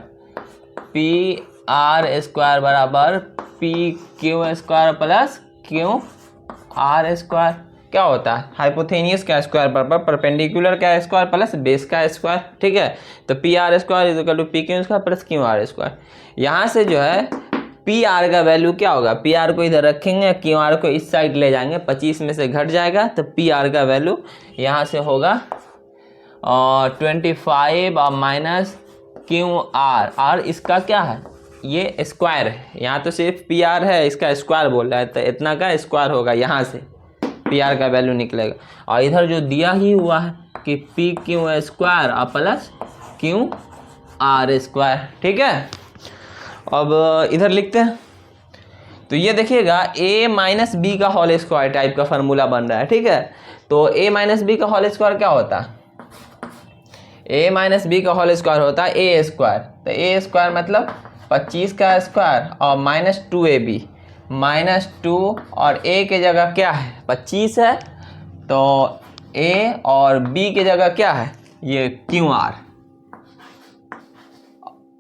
बराबर PQ² प्लस QR²। क्या होता है, हाइपोथेनियस का स्क्वायर बराबर परपेंडिकुलर का स्क्वायर प्लस बेस का स्क्वायर। ठीक है, तो PR² is equal to PQ² plus QR²। यहाँ से जो है PR का वैल्यू क्या होगा, PR को इधर रखेंगे, QR को इस साइड ले जाएंगे, 25 में से घट जाएगा, तो PR का वैल्यू यहाँ से होगा 25 और माइनस QR। इसका क्या है, ये स्क्वायर है, यहाँ तो सिर्फ PR है, इसका स्क्वायर बोल रहा है, तो इतना का स्क्वायर होगा, यहाँ से PR का वैल्यू निकलेगा। और इधर जो दिया ही हुआ है कि PQ² और प्लस QR²। ठीक है, अब इधर लिखते हैं तो ये देखिएगा a माइनस बी का होल स्क्वायर टाइप का फार्मूला बन रहा है, ठीक है। तो a माइनस बी का होल स्क्वायर क्या होता है, a माइनस बी का होल स्क्वायर होता है a स्क्वायर। तो a स्क्वायर मतलब 25 का स्क्वायर और माइनस 2ab, -2 और a की जगह क्या है 25 है, तो a और b की जगह क्या है ये QR,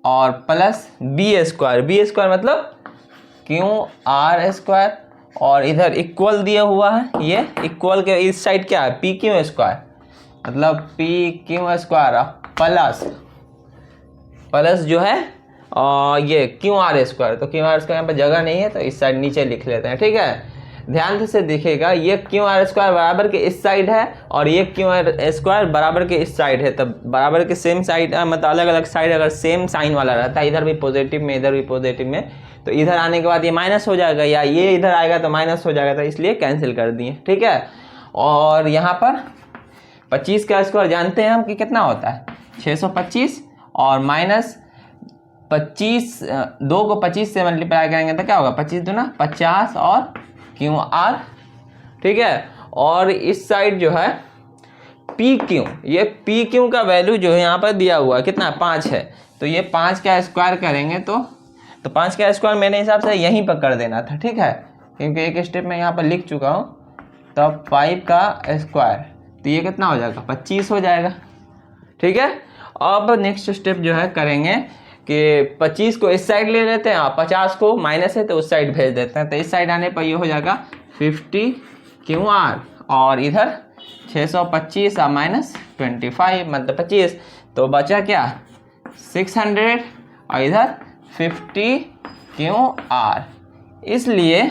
और प्लस b स्क्वायर मतलब QR स्क्वायर, और इधर इक्वल दिया हुआ है, ये इक्वल के इस साइड क्या है PQ स्क्वायर, मतलब PQ स्क्वायर प्लस जो है और ये QR स्क्वायर। तो QR स्क्वायर यहाँ पर जगह नहीं है तो इस साइड नीचे लिख लेते हैं, ठीक है। ध्यान से देखिएगा, ये QR स्क्वायर बराबर के इस साइड है और ये QR स्क्वायर बराबर के इस साइड है। तब बराबर के सेम साइड मतलब अलग अलग साइड अगर सेम साइन वाला रहता है, इधर भी पॉजिटिव में इधर भी पॉजिटिव में, तो इधर आने के बाद ये माइनस हो जाएगा, या ये इधर आएगा तो माइनस हो जाएगा, तो इसलिए कैंसिल कर दिए, ठीक है। और यहाँ पर 25 का स्क्वायर जानते हैं हम कि कितना होता है 625, और माइनस 25, 2 को 25 से मल्टीप्लाई करेंगे तो क्या होगा 25 दूना 50 और QR, ठीक है। और इस साइड जो है PQ, ये PQ का वैल्यू जो है यहाँ पर दिया हुआ है कितना 5 है, तो ये 5 का स्क्वायर करेंगे तो 5 का स्क्वायर मेरे हिसाब से यहीं पर कर देना था, ठीक है, क्योंकि एक स्टेप में यहाँ पर लिख चुका हूँ। तो 5 का स्क्वायर तो ये कितना हो जाएगा 25 हो जाएगा, ठीक है। अब नेक्स्ट स्टेप जो है करेंगे कि 25 को इस साइड ले लेते हैं और 50 को माइनस है तो उस साइड भेज देते हैं। तो इस साइड आने पर ये हो जाएगा 50 QR, और इधर 625 और माइनस 25 मतलब 25, तो बचा क्या 600 और इधर 50 QR। इसलिए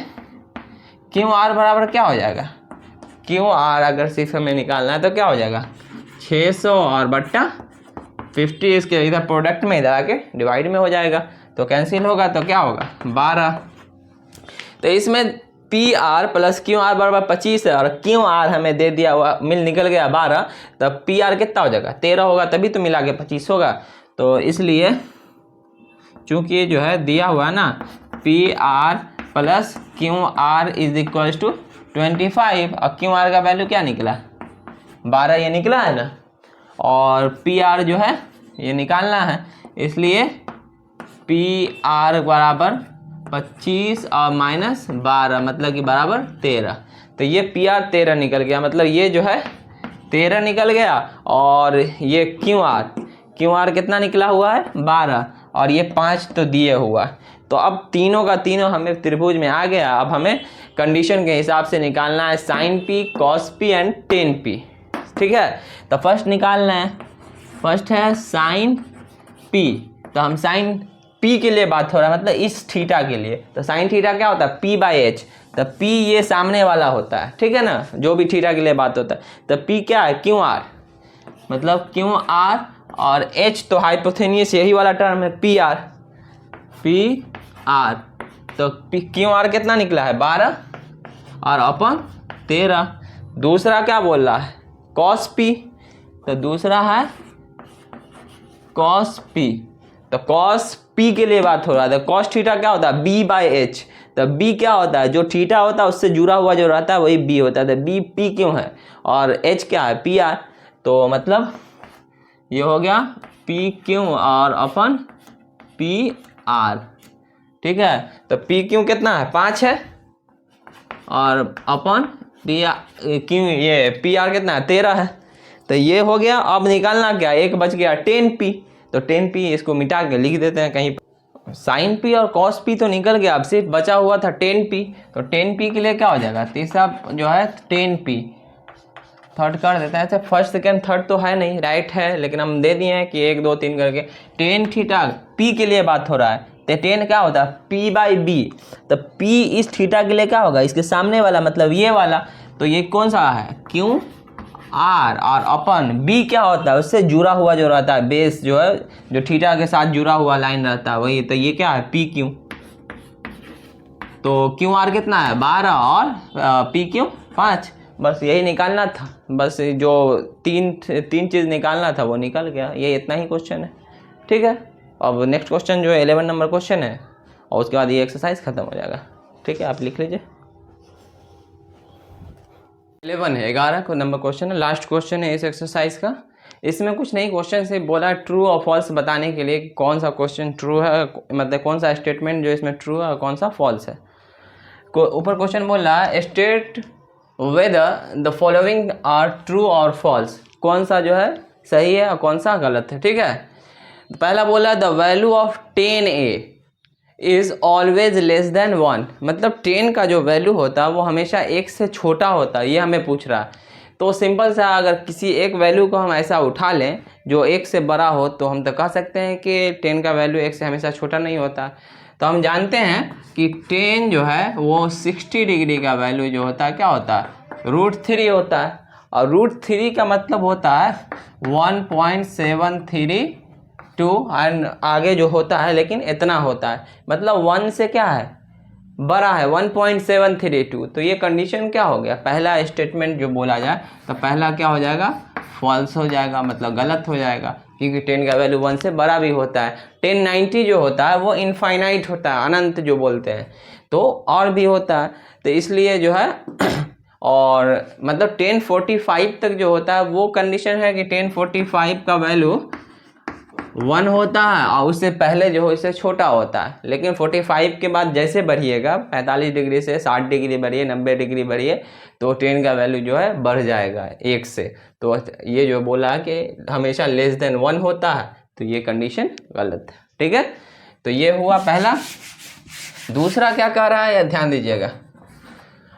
QR बराबर क्या हो जाएगा, QR अगर 6 हमें निकालना है तो क्या हो जाएगा 600 और बट्टा 50, इसके इधर प्रोडक्ट में इधर आके डिवाइड में हो जाएगा, तो कैंसिल होगा तो क्या होगा 12। तो इसमें PR प्लस QR बराबर 25 है, और QR हमें दे दिया हुआ निकल गया 12, तब PR कितना हो जाएगा 13 होगा, तभी तो मिला के 25 होगा। तो इसलिए चूंकि ये जो है दिया हुआ है ना PR plus QR is equal to 25, और QR का वैल्यू क्या निकला 12 ये निकला है ना, और PR जो है ये निकालना है, इसलिए PR बराबर 25 और माइनस 12 मतलब कि बराबर 13। तो ये PR 13 निकल गया, मतलब ये जो है 13 निकल गया, और ये QR कितना निकला हुआ है 12, और ये 5 तो दिए हुआ। तो अब तीनों का तीनों हमें त्रिभुज में आ गया। अब हमें कंडीशन के हिसाब से निकालना है sin P, cos P and tan P, ठीक है। तो फर्स्ट निकालना है, फर्स्ट है sin P, तो हम sin P के लिए बात हो रहा है मतलब इस थीटा के लिए। तो sin थीटा क्या होता है P/H, तो P ये सामने वाला होता है, ठीक है ना, जो भी थीटा के लिए बात होता है। तो P क्या है QR, मतलब QR, और H तो हाइपोथेनियस यही वाला टर्म है PR, तो QR कितना निकला है 12 और अपन 13। दूसरा क्या बोल रहा है cos P, तो दूसरा है cos P, तो cos P के लिए बात हो रहा है। तो cos थीटा क्या होता है B/H, तो B क्या होता है जो थीटा होता है उससे जुड़ा हुआ जो रहता है वही B होता है, तो B P क्यों है, और H क्या है PR, तो मतलब ये हो गया PQ और अपन PR, ठीक है। तो PQ कितना है 5 है, और अपन क्यों ये PR कितना है 13 है। तो ये हो गया। अब निकालना क्या, एक बच गया tan P, तो tan P इसको मिटा के लिख देते हैं कहीं पर। sin P और cos P तो निकल गया, अब सिर्फ बचा हुआ था tan P, तो tan P के लिए क्या हो जाएगा तीसरा जो है tan P, थर्ड कर देते हैं। ऐसे फर्स्ट सेकेंड थर्ड तो है नहीं, राइट है, लेकिन हम दे दिए हैं कि 1 2 3 करके। tan थीटा P के लिए बात हो रहा है, तो tan क्या होता है P/B, तो P इस थीटा के लिए क्या होगा इसके सामने वाला मतलब ये वाला, तो ये कौन सा है QR, और अपन B क्या होता है उससे जुड़ा हुआ जो रहता है बेस जो है जो थीटा के साथ जुड़ा हुआ लाइन रहता है वही, तो ये क्या है PQ, तो QR कितना है 12 और PQ 5, बस यही निकालना था। बस जो तीन चीज़ निकालना था वो निकल गया, ये इतना ही क्वेश्चन है, ठीक है। अब नेक्स्ट क्वेश्चन जो है 11 नंबर क्वेश्चन है, और उसके बाद ये एक्सरसाइज खत्म हो जाएगा। ठीक है, आप लिख लीजिए। 11 है, 11 को नंबर क्वेश्चन है, लास्ट क्वेश्चन है इस एक्सरसाइज का। इसमें कुछ नहीं, क्वेश्चन से बोला ट्रू और फॉल्स बताने के लिए कौन सा क्वेश्चन ट्रू है, मतलब कौन सा स्टेटमेंट जो इसमें ट्रू है और कौन सा फॉल्स है। ऊपर क्वेश्चन बोल रहा है state whether the following are true और फॉल्स, कौन सा जो है सही है और कौन सा गलत है। ठीक है, पहला बोला the value of 10a is always less than 1, मतलब 10 का जो वैल्यू होता है वो हमेशा 1 से छोटा होता है, ये हमें पूछ रहा है। तो सिंपल सा अगर किसी एक वैल्यू को हम ऐसा उठा लें जो 1 से बड़ा हो तो हम तो कह सकते हैं कि 10 का वैल्यू 1 से हमेशा छोटा नहीं होता। तो हम जानते हैं कि 10 जो है वो 60 डिग्री का वैल्यू जो होता है क्या होता है, √3 होता है। और √3 का मतलब होता है 1.732 एंड आगे जो होता है लेकिन इतना होता है, मतलब 1 से क्या है बड़ा है 1.732। तो ये कंडीशन क्या हो गया, पहला स्टेटमेंट जो बोला जाए तो पहला क्या हो जाएगा, फॉल्स हो जाएगा, मतलब गलत हो जाएगा, क्योंकि 10 का वैल्यू 1 से बड़ा भी होता है। 1090 जो होता है वो इनफाइनाइट होता है, अनंत जो बोलते हैं, तो और भी होता है, तो इसलिए जो है और मतलब 1045 तक जो होता है वो कंडीशन है कि 1045 का वैल्यू 1 होता है और उससे पहले जो हो इससे छोटा होता है। लेकिन 45 के बाद जैसे बढ़िएगा 45 डिग्री से 60 डिग्री बढ़िए, 90 डिग्री बढ़िए, तो 10 का वैल्यू जो है बढ़ जाएगा 1 से। तो ये जो बोला कि हमेशा लेस देन 1 होता है, तो ये कंडीशन गलत है। ठीक है, तो ये हुआ पहला। दूसरा क्या कह रहा है ध्यान दीजिएगा,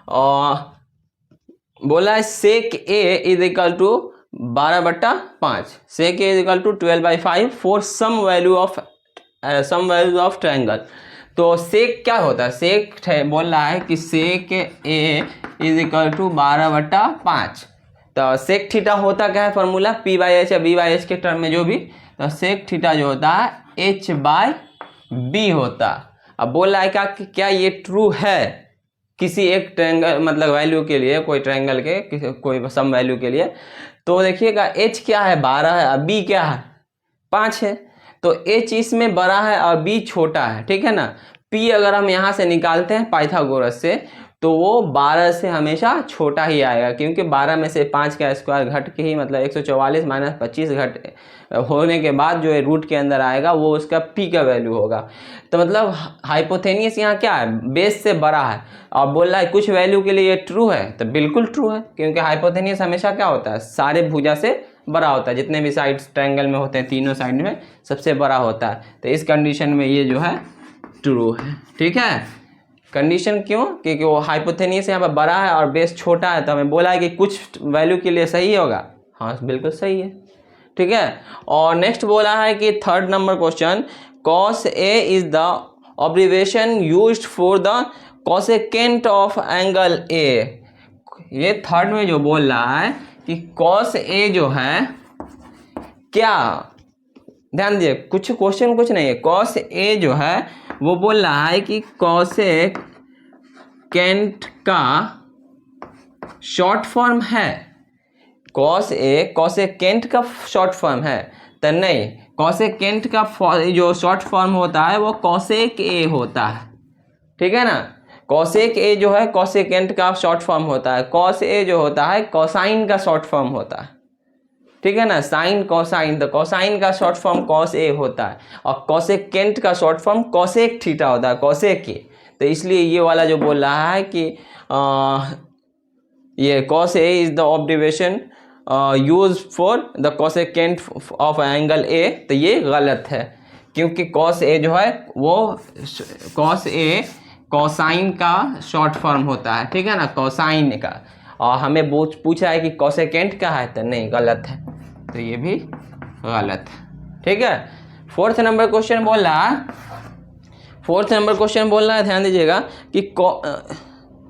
और बोला है sec A is equal to 12/5, sec A is equal to 12/5 for some value of triangle. तो सेक क्या होता है, सेक बोल रहा है कि सेक ए इज इक्वल टू 12/5। तो सेक थीटा होता क्या है फॉर्मूला, P/H या B/H के टर्म में जो भी, तो सेक थीटा जो होता है H/B होता। अब बोल रहा है क्या ये ट्रू है किसी एक ट्रायंगल मतलब वैल्यू के लिए, कोई ट्रायंगल के कोई सम वैल्यू के लिए। तो देखिएगा H क्या है 12 है और B क्या है 5 है, तो H इसमें बड़ा है और B छोटा है। ठीक है ना, P अगर हम यहाँ से निकालते हैं पाइथागोरस से तो वो 12 से हमेशा छोटा ही आएगा, क्योंकि 12 में से 5 का स्क्वायर घट के ही मतलब 144 - 25 घट होने के बाद जो है रूट के अंदर आएगा वो उसका P का वैल्यू होगा। तो मतलब हाइपोथेनियस यहाँ क्या है, बेस से बड़ा है। और बोल रहा है कुछ वैल्यू के लिए ये ट्रू है, तो बिल्कुल ट्रू है, क्योंकि हाइपोथेनियस हमेशा क्या होता है, सारे भुजा से बड़ा होता है, जितने भी साइड्स ट्रायंगल में होते हैं तीनों साइड में सबसे बड़ा होता है। तो इस कंडीशन में ये जो है ट्रू है। ठीक है, कंडीशन क्यों, क्योंकि वो हाइपोथेनियस यहाँ पर बड़ा है और बेस छोटा है, तो हमें बोला है कि कुछ वैल्यू के लिए सही होगा, हाँ बिल्कुल सही है। ठीक है, और नेक्स्ट बोला है कि third number question, cos A is the observation used for the cosecant of angle A। ये थर्ड में जो बोल रहा है कि cos A जो है क्या, ध्यान दीजिए कुछ क्वेश्चन कुछ नहीं है, cos A जो है वो बोल रहा है कि कोसेकेंट का शॉर्ट फॉर्म है, cos A कोसेकेंट का शॉर्ट फॉर्म है, तो नहीं, कोसेकेंट का जो शॉर्ट फॉर्म होता है वो कोसेक A होता है। ठीक है ना, कोसेक A जो है कोसेकेंट का शॉर्ट फॉर्म होता है, cos A जो होता है कोसाइन का शॉर्ट फॉर्म होता है। ठीक है ना, साइन कोसाइन, तो कोसाइन का शॉर्ट फॉर्म cos A होता है और कोसेकेंट का शॉर्ट फॉर्म कोसेक थीटा होता है, कोसेक A। तो इसलिए ये वाला जो बोल रहा है कि ये cos A is the observation use for the cosecant of angle A, तो ये गलत है, क्योंकि cos A जो है वो cos A कोसाइन का शॉर्ट फॉर्म होता है। ठीक है ना, कोसाइन का, और हमें पूछा है कि कोसेकेंट का है, तो नहीं गलत है, तो ये भी गलत है। ठीक है, फोर्थ नंबर क्वेश्चन बोल रहा है, ध्यान दीजिएगा कि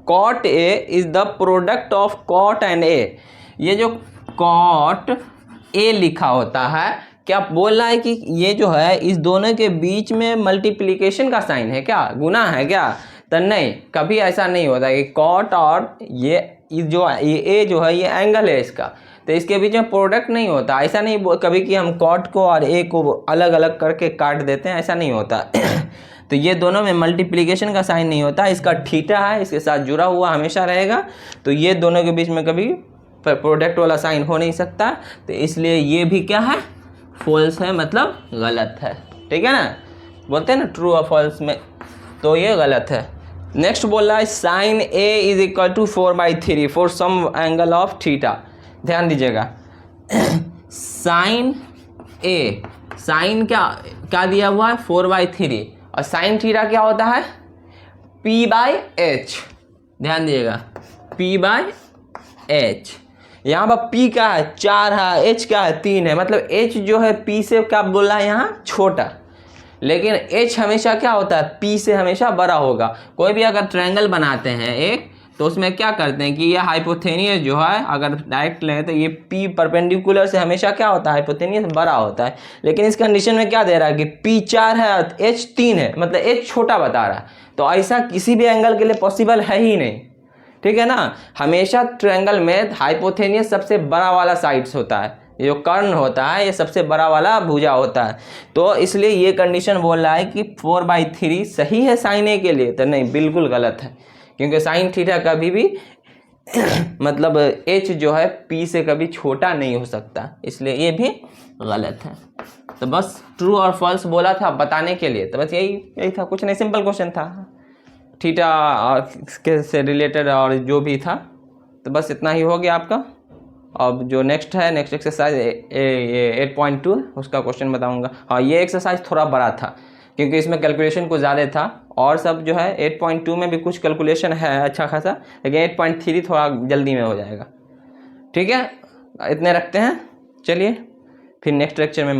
cot A is the product of cot and A। ये जो cot A लिखा होता है, क्या बोल रहा है कि ये जो है इस दोनों के बीच में मल्टीप्लिकेशन का साइन है क्या, गुना है क्या, तो नहीं, कभी ऐसा नहीं होता कि cot और ये जो A जो है ये एंगल है इसका, तो इसके बीच में प्रोडक्ट नहीं होता। ऐसा नहीं कभी कि हम cot को और A को अलग अलग करके काट देते हैं, ऐसा नहीं होता। तो ये दोनों में मल्टीप्लिकेशन का साइन नहीं होता, इसका थीटा है इसके साथ जुड़ा हुआ हमेशा रहेगा, तो ये दोनों के बीच में कभी प्रोडक्ट वाला साइन हो नहीं सकता, तो इसलिए ये भी क्या है, फॉल्स है, मतलब गलत है। ठीक है ना, बोलते हैं ना ट्रू और फॉल्स में, तो ये गलत है। नेक्स्ट बोल रहा है sin A is equal to 4/3 for some angle of theta. ध्यान दीजिएगा, साइन ए, साइन क्या दिया हुआ है 4/3, और साइन थीटा क्या होता है P/H। ध्यान दीजिएगा P/H, यहाँ पर P क्या है 4 है, H क्या है 3 है, मतलब H जो है P से क्या बोल रहा है यहाँ छोटा, लेकिन H हमेशा क्या होता है P से हमेशा बड़ा होगा। कोई भी अगर ट्रायंगल बनाते हैं एक, तो उसमें क्या करते हैं कि ये हाइपोथेनियस जो है अगर डायरेक्ट लें तो ये P परपेंडिकुलर से हमेशा क्या होता है हाइपोथेनियस बड़ा होता है, लेकिन इस कंडीशन में क्या दे रहा है कि P 4 है और H 3 है, मतलब H छोटा बता रहा है, तो ऐसा किसी भी एंगल के लिए पॉसिबल है ही नहीं। ठीक है ना, हमेशा ट्रायंगल में हाइपोथेनियस सबसे बड़ा वाला साइड्स होता है, ये जो कर्ण होता है ये सबसे बड़ा वाला भुजा होता है, तो इसलिए ये कंडीशन बोल रहा है कि 4/3 सही है साइन ए के लिए, तो नहीं, बिल्कुल गलत है, क्योंकि साइन थीटा कभी भी मतलब H जो है P से कभी छोटा नहीं हो सकता, इसलिए ये भी गलत है। तो बस ट्रू और फॉल्स बोला था बताने के लिए, तो बस यही था, कुछ नहीं, सिंपल क्वेश्चन था, थीटा और के से रिलेटेड और जो भी था, तो बस इतना ही हो गया आपका। अब जो नेक्स्ट है, नेक्स्ट एक्सरसाइज ये 8.2 उसका क्वेश्चन बताऊंगा। हाँ, ये एक्सरसाइज थोड़ा बड़ा था क्योंकि इसमें कैलकुलेशन कुछ ज़्यादा था, और सब जो है 8.2 में भी कुछ कैलकुलेशन है अच्छा खासा, लेकिन 8.3 थोड़ा जल्दी में हो जाएगा। ठीक है, इतने रखते हैं, चलिए फिर नेक्स्ट लेक्चर में मिलते हैं।